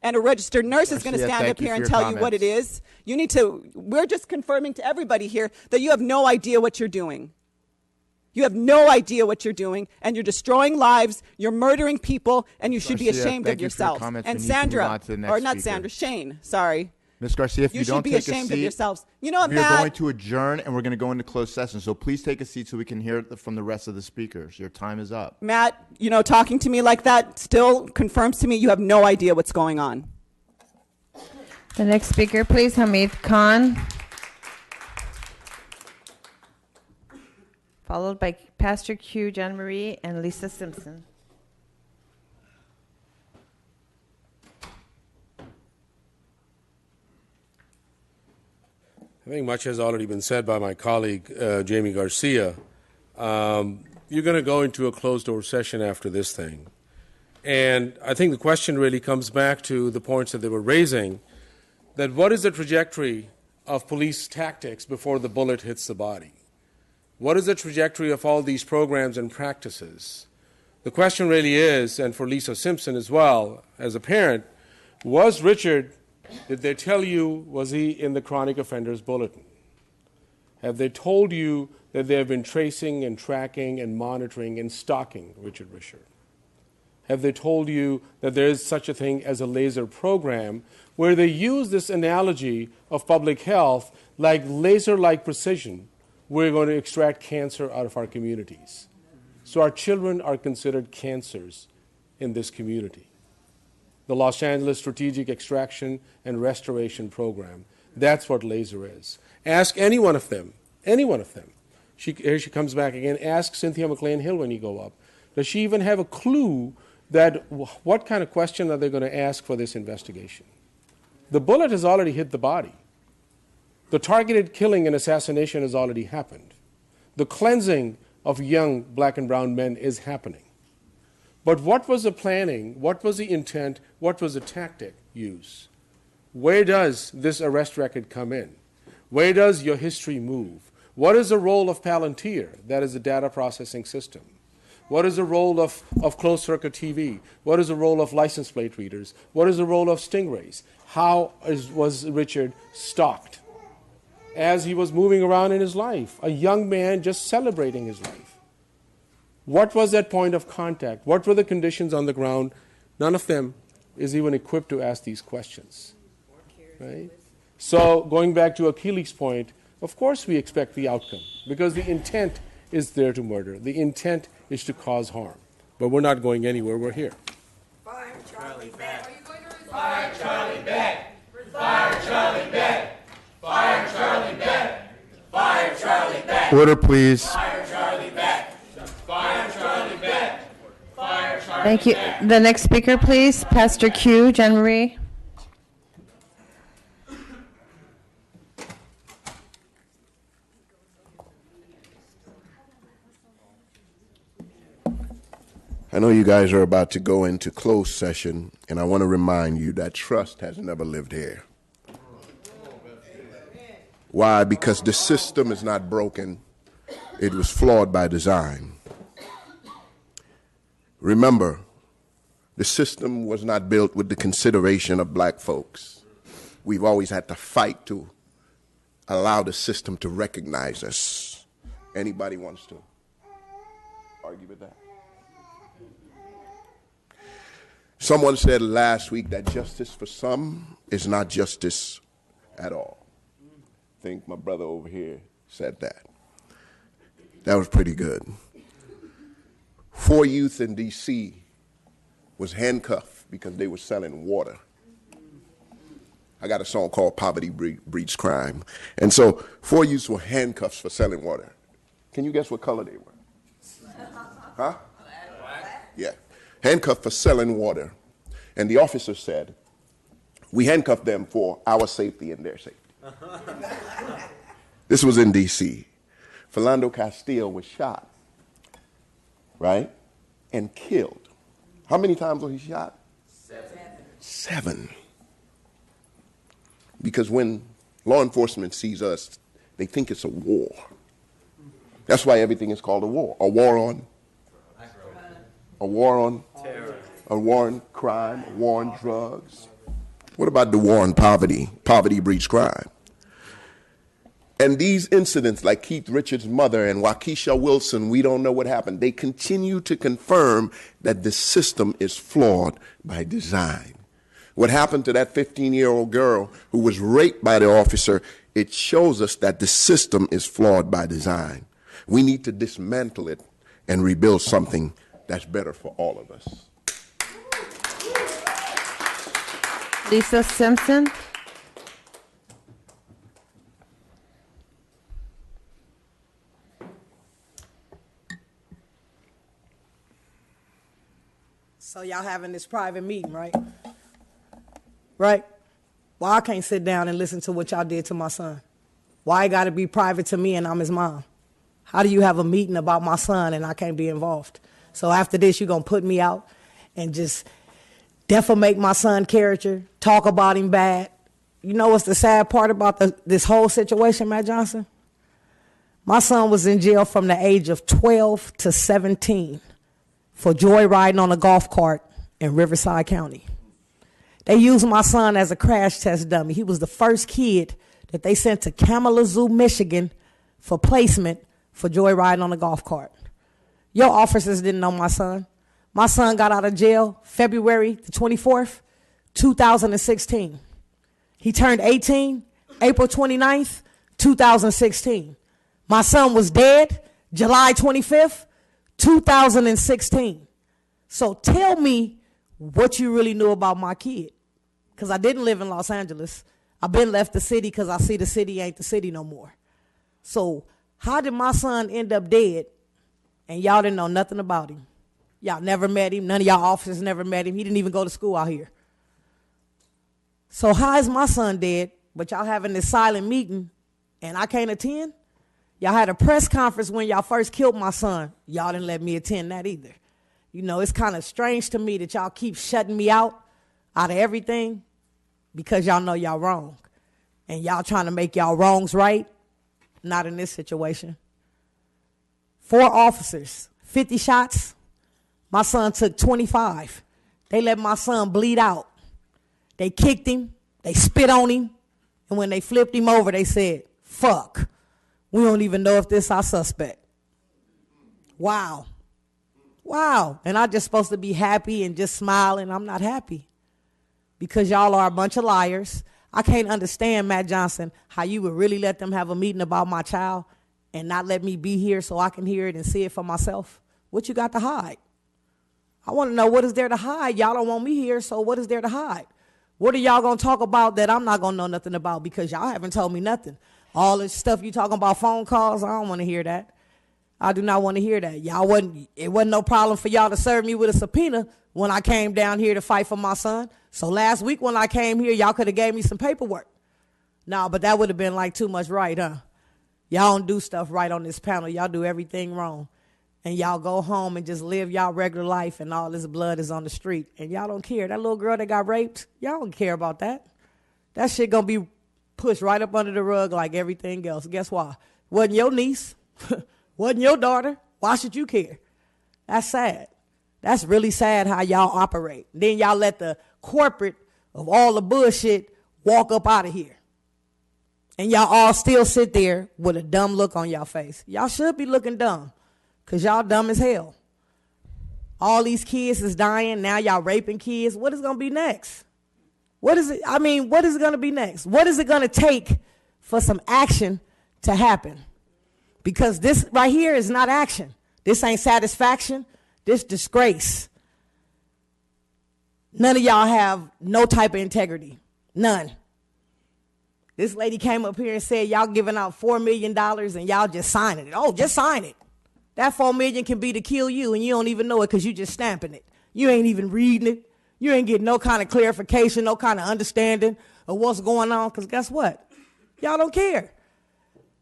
and a registered nurse is going to stand up here and tell you what it is, we're just confirming to everybody here that you have no idea what you're doing. You have no idea what you're doing, and you're destroying lives, you're murdering people, and you should be ashamed of yourself. And Sandra, or not Sandra, Shane, sorry. Ms. Garcia, if you don't take a seat, you should be ashamed of yourselves. You know what, we Matt? are going to adjourn, and we're going to go into closed session. So please take a seat so we can hear from the rest of the speakers. Your time is up. Matt, talking to me like that still confirms to me you have no idea what's going on. The next speaker, please, Hamid Khan. Followed by Pastor Q, John Marie, and Lisa Simpson. I think much has already been said by my colleague, Jamie Garcia. You're going to go into a closed-door session after this thing. And I think the question really comes back to the points that they were raising, that what is the trajectory of police tactics before the bullet hits the body? What is the trajectory of all these programs and practices? The question really is, and for Lisa Simpson as well, as a parent, was Richard, did they tell you, was he in the chronic offenders bulletin? Have they told you that they have been tracing and tracking and monitoring and stalking Richard Risher? Have they told you that there is such a thing as a laser program where they use this analogy of public health like laser-like precision? We're going to extract cancer out of our communities. So our children are considered cancers in this community. The Los Angeles Strategic Extraction and Restoration Program, that's what laser is. Ask any one of them, here she comes back again, ask Cynthia McLean-Hill when you go up. Does she even have a clue that what kind of question are they going to ask for this investigation? The bullet has already hit the body. The targeted killing and assassination has already happened. The cleansing of young black and brown men is happening. But what was the planning? What was the intent? What was the tactic used? Where does this arrest record come in? Where does your history move? What is the role of Palantir, that is the data processing system? What is the role of closed-circuit TV? What is the role of license plate readers? What is the role of stingrays? How was Richard stalked as he was moving around in his life, a young man just celebrating his life? What was that point of contact? What were the conditions on the ground? None of them is even equipped to ask these questions. Right? So going back to Achilles' point, of course we expect the outcome because the intent is there to murder. The intent is to cause harm. But we're not going anywhere. We're here. Fire Charlie Beck. Fire Charlie Beck. Fire Charlie Beck. Fire Charlie Beck. Fire Charlie Beck. Order, please. Fire Charlie Beck. Fire Charlie Beck. Fire Charlie Thank you. Beck. The next speaker, please, Pastor Q, John Marie. I know you guys are about to go into closed session, and I want to remind you that trust has never lived here. Why? Because the system is not broken. It was flawed by design. Remember, the system was not built with the consideration of black folks. We've always had to fight to allow the system to recognize us. Anybody wants to argue with that? Someone said last week that justice for some is not justice at all. I think my brother over here said that. That was pretty good. 4 youth in D.C. was handcuffed because they were selling water. I got a song called Poverty Breeds Crime. And so 4 youths were handcuffed for selling water. Can you guess what color they were? Huh? Yeah. Handcuffed for selling water. And the officer said, we handcuffed them for our safety and their safety. This was in D.C. Philando Castile was shot, right? And killed. How many times was he shot? 7. Because when law enforcement sees us, they think it's a war. That's why everything is called a war. A war on terror. A war on crime, a war on drugs. What about the war on poverty? Poverty breeds crime. And these incidents, like Keith Richards' mother and Waukesha Wilson, we don't know what happened. They continue to confirm that the system is flawed by design. What happened to that 15-year-old girl who was raped by the officer, it shows us that the system is flawed by design. We need to dismantle it and rebuild something that's better for all of us. Lisa Simpson. So y'all having this private meeting, right? Right? Well, I can't sit down and listen to what y'all did to my son. Why it got to be private to me and I'm his mom? How do you have a meeting about my son and I can't be involved? So after this, you're going to put me out and just defamate my son's character, talk about him bad. You know what's the sad part about this whole situation, Matt Johnson? My son was in jail from the age of 12 to 17 for joyriding on a golf cart in Riverside County. They used my son as a crash test dummy. He was the first kid that they sent to Kalamazoo, Michigan for placement for joyriding on a golf cart. Your officers didn't know my son. My son got out of jail February the 24th, 2016. He turned 18 April 29th, 2016. My son was dead July 25th, 2016. So tell me what you really knew about my kid. Because I didn't live in Los Angeles. I've been left the city because I see the city ain't the city no more. So how did my son end up dead and y'all didn't know nothing about him? Y'all never met him. None of y'all officers never met him. He didn't even go to school out here. So how is my son dead, but y'all having this silent meeting and I can't attend? Y'all had a press conference when y'all first killed my son. Y'all didn't let me attend that either. You know, it's kind of strange to me that y'all keep shutting me out of everything because y'all know y'all wrong. And y'all trying to make y'all wrongs right. Not in this situation. 4 officers, 50 shots. My son took 25. They let my son bleed out. They kicked him. They spit on him. And when they flipped him over, they said, fuck. We don't even know if this our suspect. Wow. Wow. And I'm just supposed to be happy and just smile, and I'm not happy. Because y'all are a bunch of liars. I can't understand, Matt Johnson, how you would really let them have a meeting about my child and not let me be here so I can hear it and see it for myself. What you got to hide? I want to know what is there to hide. Y'all don't want me here, so what is there to hide? What are y'all going to talk about that I'm not going to know nothing about because y'all haven't told me nothing? All this stuff you talking about, phone calls, I don't want to hear that. I do not want to hear that. It wasn't no problem for y'all to serve me with a subpoena when I came down here to fight for my son. So last week when I came here, y'all could have gave me some paperwork. No, but that would have been like too much right, huh? Y'all don't do stuff right on this panel. Y'all do everything wrong. And y'all go home and just live y'all regular life and all this blood is on the street. And y'all don't care. That little girl that got raped, y'all don't care about that. That shit gonna be pushed right up under the rug like everything else. Guess why? Wasn't your niece. Wasn't your daughter. Why should you care? That's sad. That's really sad how y'all operate. Then y'all let the corporate of all the bullshit walk up out of here. And y'all all still sit there with a dumb look on y'all face. Y'all should be looking dumb because y'all dumb as hell. All these kids is dying. Now y'all raping kids. What is going to be next? What is it? I mean, what is going to be next? What is it going to take for some action to happen? Because this right here is not action. This ain't satisfaction. This disgrace. None of y'all have no type of integrity. None. This lady came up here and said y'all giving out $4 million and y'all just signing it. Oh, just sign it. That $4 million can be to kill you, and you don't even know it because you just stamping it. You ain't even reading it. You ain't getting no kind of clarification, no kind of understanding of what's going on, because guess what? Y'all don't care.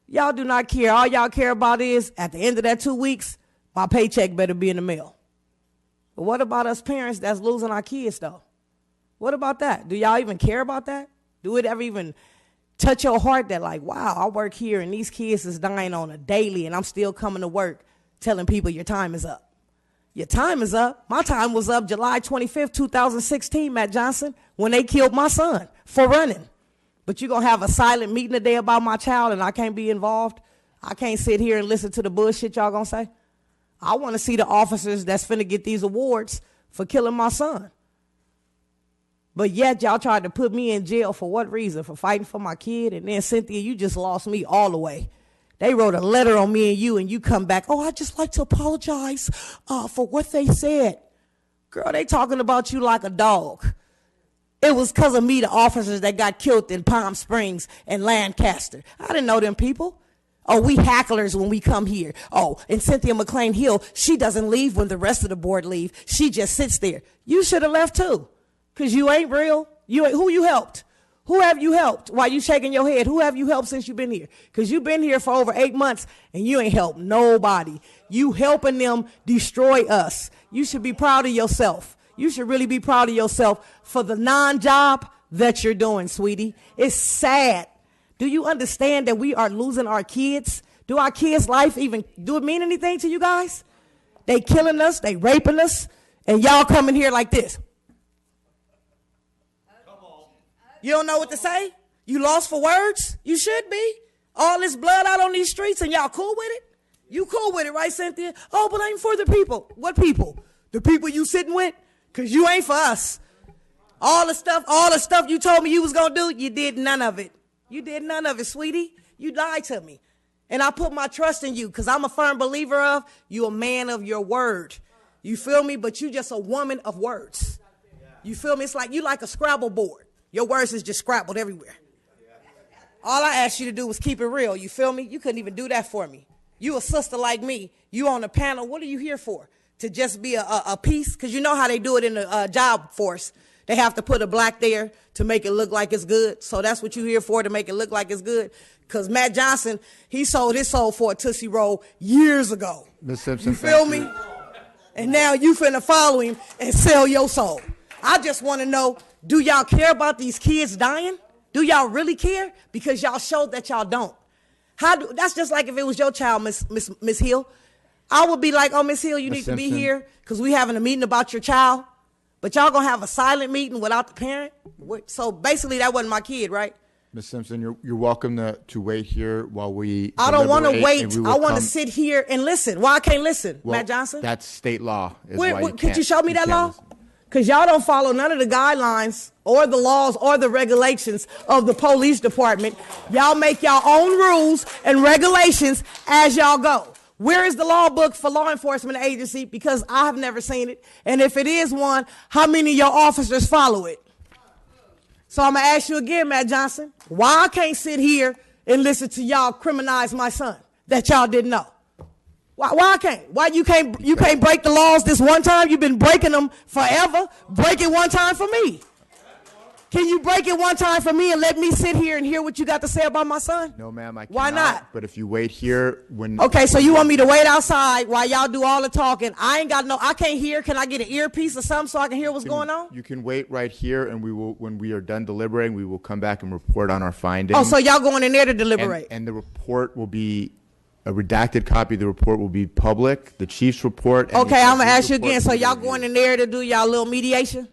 Y'all do not care. All y'all care about is, at the end of that 2 weeks, my paycheck better be in the mail. But what about us parents that's losing our kids, though? What about that? Do y'all even care about that? Do it ever even touch your heart that, like, wow, I work here and these kids is dying on a daily and I'm still coming to work telling people your time is up? Your time is up. My time was up July 25th, 2016, Matt Johnson, when they killed my son for running. But you're going to have a silent meeting today about my child and I can't be involved? I can't sit here and listen to the bullshit y'all going to say? I want to see the officers that's finna get these awards for killing my son. But yet y'all tried to put me in jail for what reason? For fighting for my kid? And then, Cynthia, you just lost me all the way. They wrote a letter on me and you come back, oh, I'd just like to apologize for what they said. Girl, they talking about you like a dog. It was because of me, the officers that got killed in Palm Springs and Lancaster. I didn't know them people. Oh, we hacklers when we come here. Oh, and Cynthia McLean Hill, she doesn't leave when the rest of the board leave. She just sits there. You should have left too, because you ain't real. Who you helped? Who have you helped? Why you shaking your head? Who have you helped since you've been here? Because you've been here for over 8 months and you ain't helped nobody. You helping them destroy us. You should be proud of yourself. You should really be proud of yourself for the non-job that you're doing, sweetie. It's sad. Do you understand that we are losing our kids? Do our kids' life even, do it mean anything to you guys? They killing us, they raping us, and y'all coming here like this. You don't know what to say? You lost for words? You should be. All this blood out on these streets and y'all cool with it? You cool with it, right, Cynthia? Oh, but I'm for the people. What people? The people you sitting with? Because you ain't for us. All the stuff you told me you was going to do, you did none of it. You did none of it, sweetie. You lied to me. And I put my trust in you because I'm a firm believer of you a man of your word. You feel me? But you just a woman of words. You feel me? It's like you like a Scrabble board. Your words is just scrabbled everywhere. All I asked you to do was keep it real. You feel me? You couldn't even do that for me. You a sister like me. You on the panel. What are you here for? To just be a piece? Because you know how they do it in the job force. They have to put a black there to make it look like it's good. So that's what you're here for, to make it look like it's good. Because Matt Johnson, he sold his soul for a Tootsie Roll years ago. Ms. Simpson, you feel me? And now you finna follow him and sell your soul. I just want to know, do y'all care about these kids dying? Do y'all really care? Because y'all showed that y'all don't. That's just like if it was your child, Miss Hill. I would be like, oh, Miss Hill, you need to be here because we having a meeting about your child. But y'all going to have a silent meeting without the parent? So basically that wasn't my kid, right? Ms. Simpson, you're welcome to wait here while we I don't want to wait. I want to sit here and listen. Why I can't listen, Matt Johnson? That's state law. Could you show me that law? Because y'all don't follow none of the guidelines or the laws or the regulations of the police department. Y'all make y'all own rules and regulations as y'all go. Where is the law book for law enforcement agency? Because I have never seen it. And if it is one, how many of your officers follow it? So I'm going to ask you again, Matt Johnson, why I can't sit here and listen to y'all criminalize my son that y'all didn't know? Why I can't? Why you can't break the laws this one time? You've been breaking them forever. Break it one time for me. Can you break it one time for me and let me sit here and hear what you got to say about my son? No, ma'am, I cannot. Why not? But if you wait here when... Okay, so you want me to wait outside while y'all do all the talking? I can't hear. Can I get an earpiece or something so I can hear what's going on? You can wait right here, and we will, when we are done deliberating, we will come back and report on our findings. Oh, so y'all going in there to deliberate? And the report will be... A redacted copy of the report will be public, the chief's report. Okay, I'm going to ask you again. So y'all going in there to do y'all little mediation?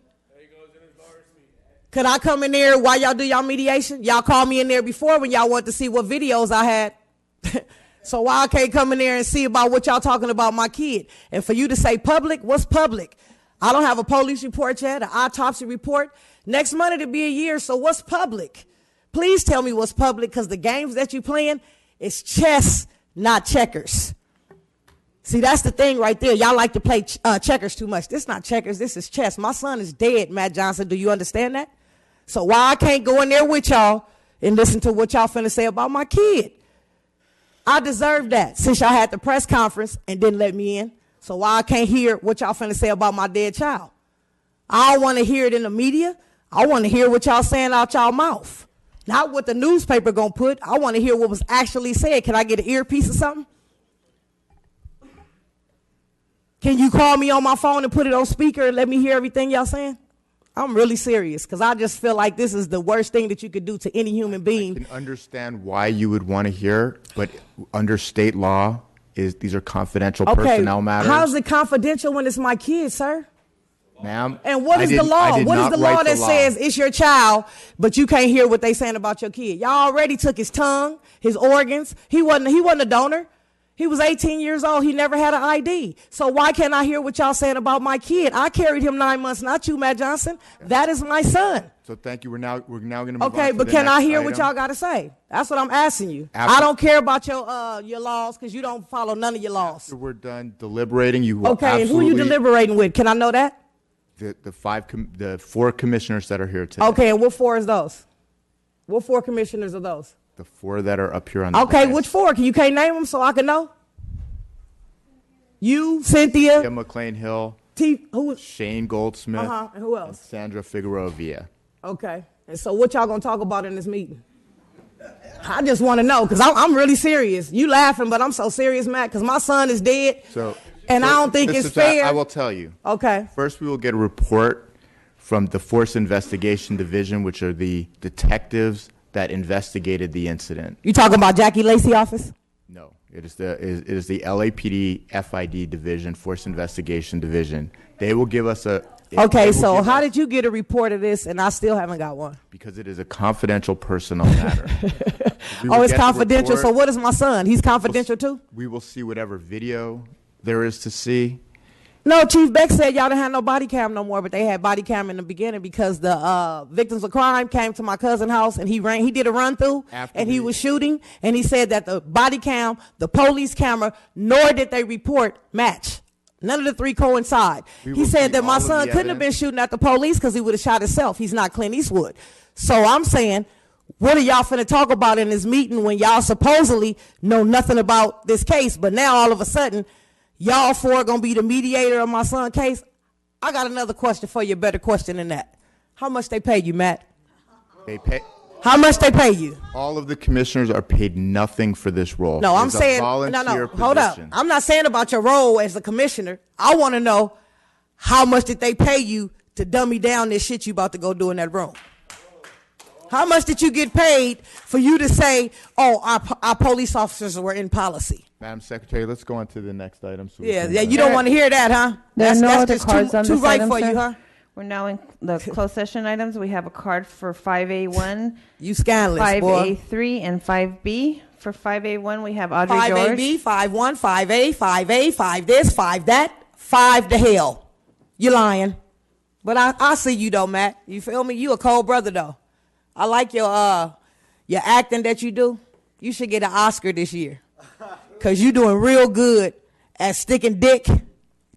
Could I come in there while y'all do y'all mediation? Y'all called me in there before when y'all wanted to see what videos I had. So why I can't come in there and see about what y'all talking about my kid? And for you to say public, what's public? I don't have a police report yet, an autopsy report. Next month it'll be a year, so what's public? Please tell me what's public, because the games that you playing is chess, not checkers. See, that's the thing right there. Y'all like to play checkers too much. This is not checkers. This is chess. My son is dead, Matt Johnson. Do you understand that? So why I can't go in there with y'all and listen to what y'all finna say about my kid? I deserve that since y'all had the press conference and didn't let me in. So why I can't hear what y'all finna say about my dead child? I don't want to hear it in the media. I want to hear what y'all saying out y'all mouth. Not what the newspaper gonna put. I want to hear what was actually said. Can I get an earpiece or something? Can you call me on my phone and put it on speaker and let me hear everything y'all saying? I'm really serious because I just feel like this is the worst thing that you could do to any human being. I can understand why you would want to hear, but under state law, these are confidential personnel matters. How's it confidential when it's my kid, sir? Ma'am. And what is the law? What is the law that says it's your child, but you can't hear what they saying about your kid? Y'all already took his tongue, his organs. He wasn't a donor. He was 18 years old. He never had an ID. So why can't I hear what y'all saying about my kid? I carried him 9 months, not you, Matt Johnson. That is my son. So thank you. We're now going to move on. Okay, but can I hear what y'all got to say? That's what I'm asking you. I don't care about your laws because you don't follow none of your laws. After we're done deliberating, you will Okay, and who are you deliberating with? Can I know that? The 4 commissioners that are here today. Okay, and what 4 is those? What 4 commissioners are those? The 4 that are up here on the Okay, dais. which 4? You can't name them so I can know? You, Cynthia. Tim McLean Hill. Shane Goldsmith. And who else? And Sandra Figueroa Villa. Okay. And so what y'all going to talk about in this meeting? I just want to know because I'm really serious. You laughing, but I'm so serious, Matt, because my son is dead. And I don't think it's fair. I will tell you. Okay. First, we will get a report from the Force Investigation Division, which are the detectives that investigated the incident. You talking about Jackie Lacey office? No, it is the LAPD FID Division, Force Investigation Division. They will give us a. Okay, so how did you get a report of this and I still haven't got one? Because it is a confidential personal matter. Oh, it's confidential. So what is my son? He's confidential too? We will see whatever video there is to see. No, Chief Beck said y'all didn't have no body cam no more, but they had body cam in the beginning because the victims of crime came to my cousin's house and he did a run through and he was shooting and he said that the body cam, the police camera, nor did they report match. None of the 3 coincide. He said that my son couldn't have been shooting at the police because he would have shot himself. He's not Clint Eastwood. So I'm saying, what are y'all finna talk about in this meeting when y'all supposedly know nothing about this case, but now all of a sudden, y'all 4 gonna be the mediator of my son's case? I got another question for you, a better question than that. How much they pay you, Matt? They pay. How much they pay you? All of the commissioners are paid nothing for this role. No, I'm It's a saying, volunteer hold up. position. I'm not saying about your role as a commissioner. I want to know how much did they pay you to dummy down this shit you about to go do in that room? How much did you get paid for you to say, oh, our police officers were in policy? Madam Secretary, let's go on to the next item. So Yeah, you don't want to hear that, huh? There are no that's other just cards on too this right item, for sir. you, huh? We're now in the closed session items. We have a card for 5A1. You scandalous, boy. 5A3 and 5B. For 5A1, we have Audrey George. 5AB, 5-1, 5A, 5A, 5 this, 5 that, 5 to hell. You lying. But I see you, though, Matt. You feel me? You a cold brother, though. I like your acting that you do. You should get an Oscar this year. Because you doing real good at sticking dick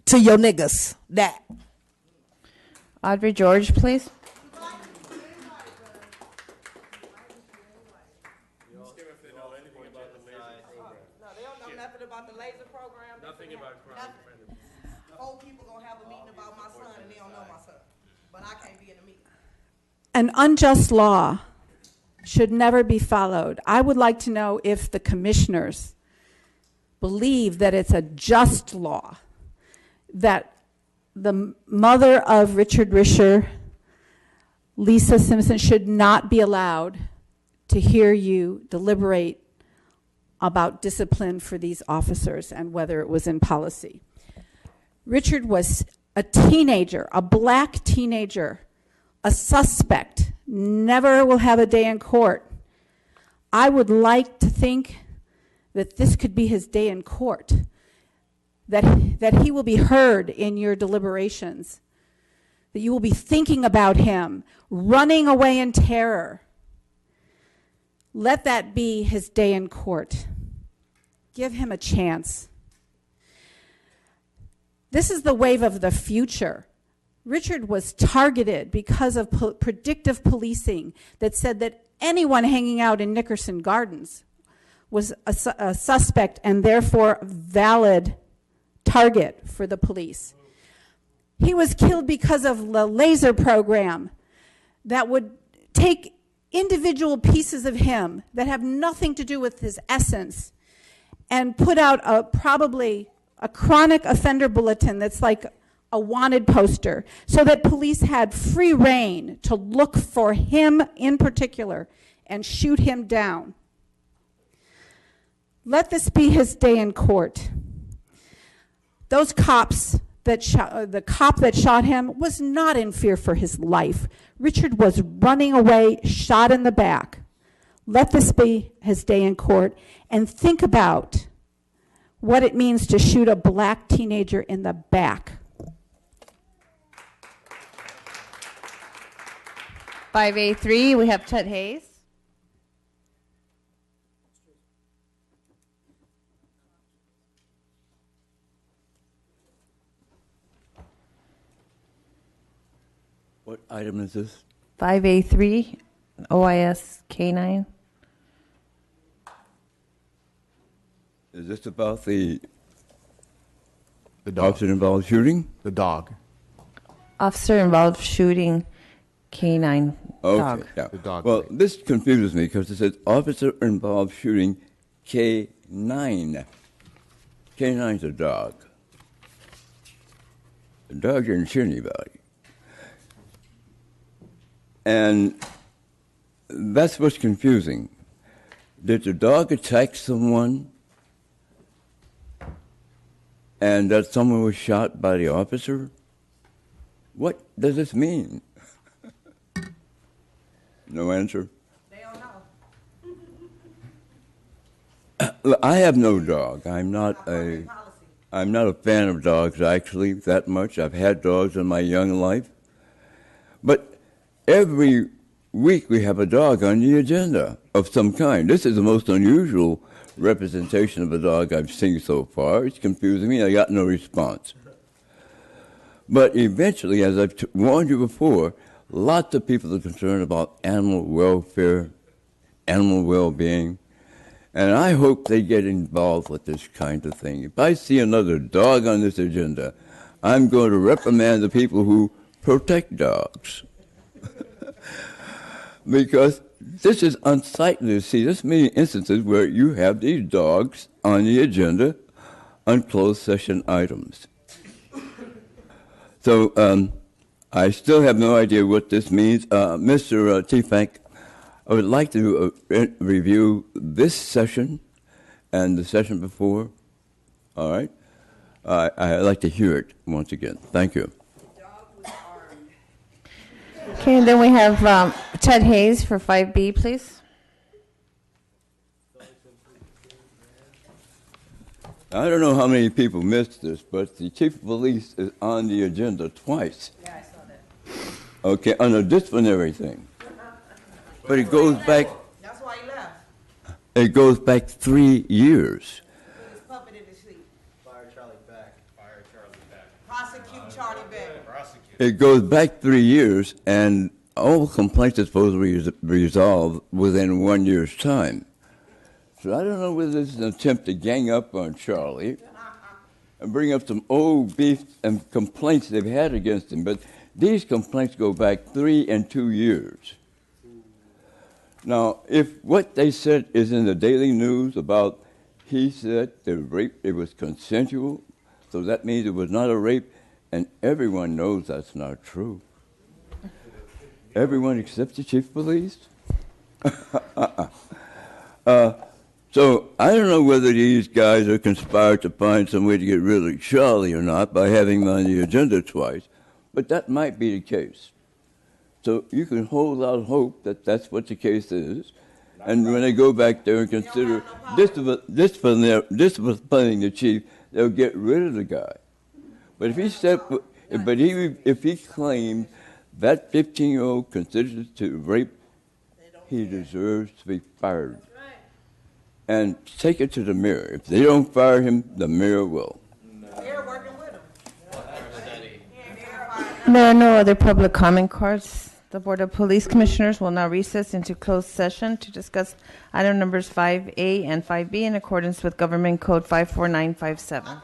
to your niggas. That. Audrey George, please. An unjust law should never be followed. I would like to know if the commissioners believe that it's a just law, that the mother of Richard Risher, Lisa Simpson, should not be allowed to hear you deliberate about discipline for these officers and whether it was in policy. Richard was a teenager, a black teenager, a suspect, never will have a day in court. I would like to think that this could be his day in court, that he will be heard in your deliberations, that you will be thinking about him, running away in terror. Let that be his day in court. Give him a chance. This is the wave of the future. Richard was targeted because of predictive policing that said that anyone hanging out in Nickerson Gardens was a suspect and therefore valid target for the police. He was killed because of the laser program that would take individual pieces of him that have nothing to do with his essence and put out probably a chronic offender bulletin that's like a wanted poster, so that police had free rein to look for him in particular and shoot him down. Let this be his day in court. Those cops that the cop that shot him was not in fear for his life. Richard was running away, shot in the back. Let this be his day in court, and think about what it means to shoot a black teenager in the back. 5A3, we have Chet Hayes. What item is this? 5A3, OIS K9. Is this about the officer-involved shooting? The dog. Officer-involved shooting K9 dog. Okay, yeah. The dog. Well, this confuses me because it says officer-involved shooting K9. K9's a dog. The dog didn't shoot anybody. And that's what's confusing. Did the dog attack someone and that someone was shot by the officer? What does this mean? No answer? They don't know. Look, I have no dog. I'm not a fan of dogs, actually, that much. I've had dogs in my young life. But every week we have a dog on the agenda of some kind. This is the most unusual representation of a dog I've seen so far. It's confusing me. I got no response. But eventually, as I've warned you before, lots of people are concerned about animal welfare, animal well-being, and I hope they get involved with this kind of thing. If I see another dog on this agenda, I'm going to reprimand the people who protect dogs. Because this is unsightly to see this many instances where you have these dogs on the agenda on closed session items. So I still have no idea what this means. Mr. Tiefenk, I would like to review this session and the session before. All right? I'd like to hear it once again. Thank you. Okay, and then we have Chet Hayes for 5B, please. I don't know how many people missed this, but the chief of police is on the agenda twice. Yeah, I saw that. Okay, on a disciplinary thing. But it goes back. That's why he left. It goes back 3 years. Put his puppet in his seat. Fire Charlie Beck. Prosecute Charlie Beck. It goes back 3 years, and all complaints are supposed to be resolved within 1 year's time. So I don't know whether this is an attempt to gang up on Charlie and bring up some old beef and complaints they've had against him. But these complaints go back 3 and 2 years. Now, if what they said is in the Daily News about he said the rape, it was consensual, so that means it was not a rape, and everyone knows that's not true. Everyone except the chief of police? So I don't know whether these guys are conspired to find some way to get rid of Charlie or not by having him on the agenda twice, but that might be the case. So you can hold out hope that that's what the case is, and when they go back there and consider disciplining the chief, they'll get rid of the guy. But if he said, if he claimed that 15-year-old considers it to rape, he deserves to be fired. And take it to the mirror. If they don't fire him, the mirror will. They're working with him. There are no other public comment cards The Board of Police Commissioners will now recess into closed session to discuss item numbers 5A and 5B in accordance with Government Code 54957.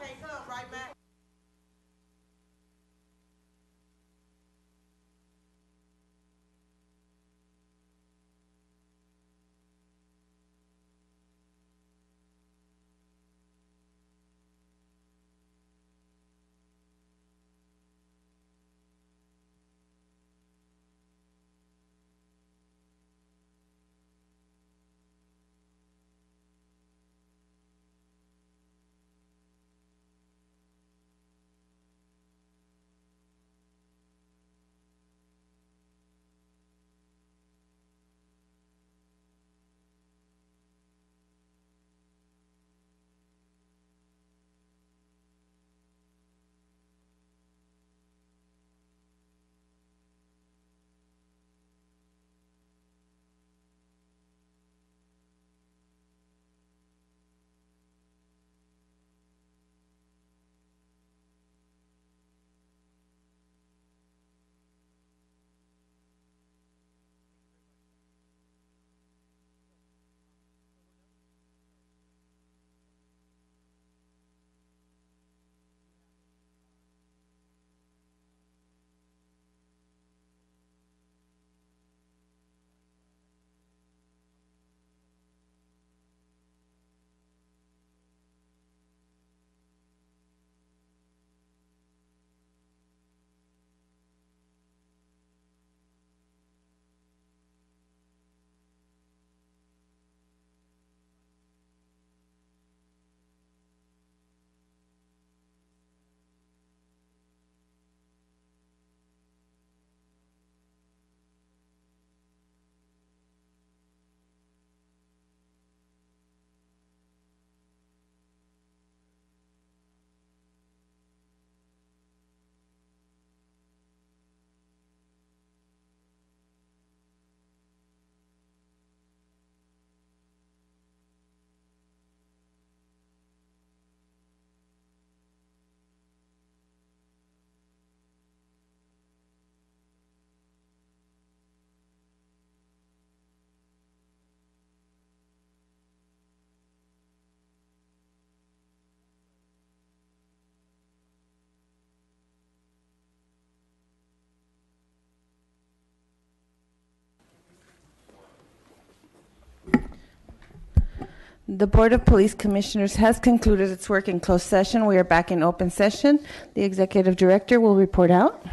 The Board of Police Commissioners has concluded its work in closed session. We are back in open session. The Executive Director will report out.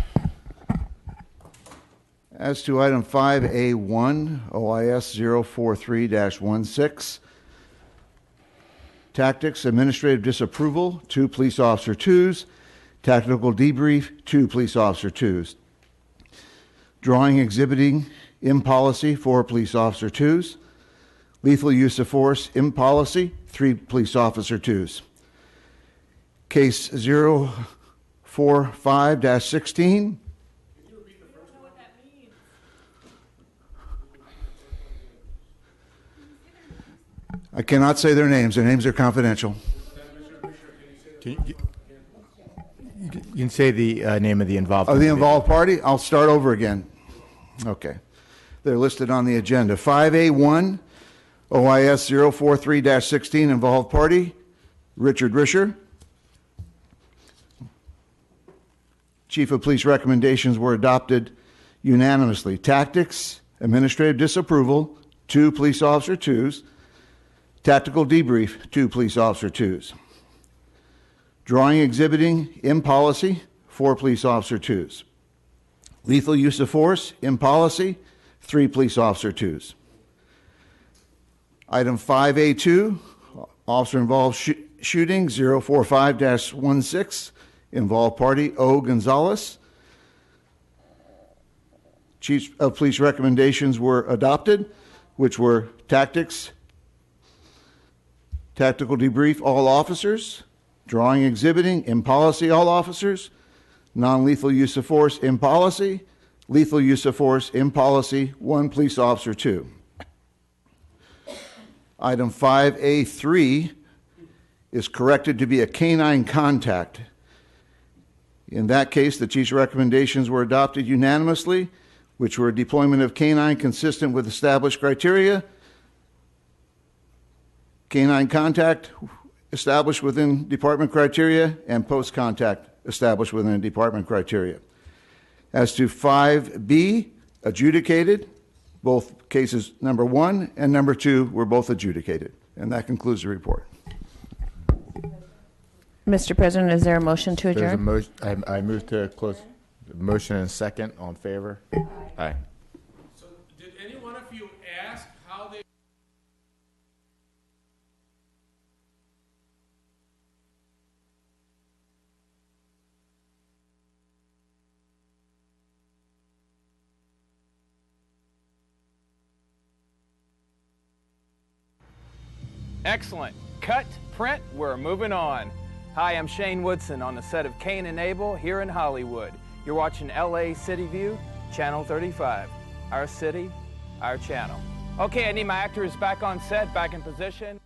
As to item 5A1, OIS 043-16, Tactics, Administrative Disapproval, 2 Police Officer 2s, Tactical Debrief, 2 Police Officer 2s, Drawing Exhibiting, Impolicy, 4 Police Officer 2s, Lethal Use of Force, Impolicy, 3 Police Officer 2s. Case 045-16. I cannot say their names. Their names are confidential. You can say the name of the involved Of the involved party? I'll start over again. Okay. They're listed on the agenda. 5A1, OIS 043-16, involved party, Richard Risher. Chief of Police recommendations were adopted unanimously. Tactics, Administrative Disapproval, 2 Police Officer 2s. Tactical Debrief, 2 Police Officer 2s. Drawing Exhibiting, Impolicy, 4 Police Officer 2s. Lethal Use of Force, Impolicy, 3 Police Officer 2s. Item 5A2, Officer Involved Shooting, 045-16, involved party, O. Gonzalez. Chief of Police recommendations were adopted, which were tactics, tactical debrief, all officers, drawing exhibiting, impolicy, all officers, non-lethal use of force, impolicy, lethal use of force, impolicy, 1 police officer 2. Item 5A3 is corrected to be a canine contact. In that case, the chief's recommendations were adopted unanimously, which were deployment of canine consistent with established criteria, canine contact established within department criteria, and post-contact established within department criteria. As to 5B, adjudicated, both cases number 1 and number 2 were both adjudicated. And that concludes the report. Mr. President, is there a motion to There's a adjourn? motion. I move to close. Motion and second. All in favor? Aye. So, did any one of you ask how they? Excellent. Cut, print, we're moving on. Hi, I'm Shane Woodson on the set of Cain and Abel here in Hollywood. You're watching LA City View, Channel 35. Our city, our channel. Okay, I need my actors back on set, back in position.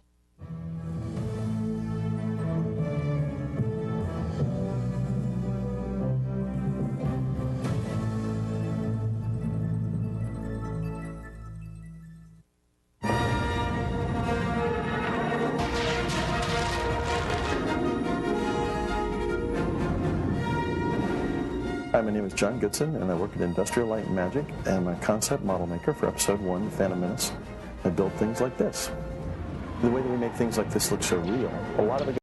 Hi, my name is John Goodson, and I work at Industrial Light and Magic, and I'm a concept model maker for Episode 1, The Phantom Menace. I build things like this. The way that we make things like this look so real, a lot of it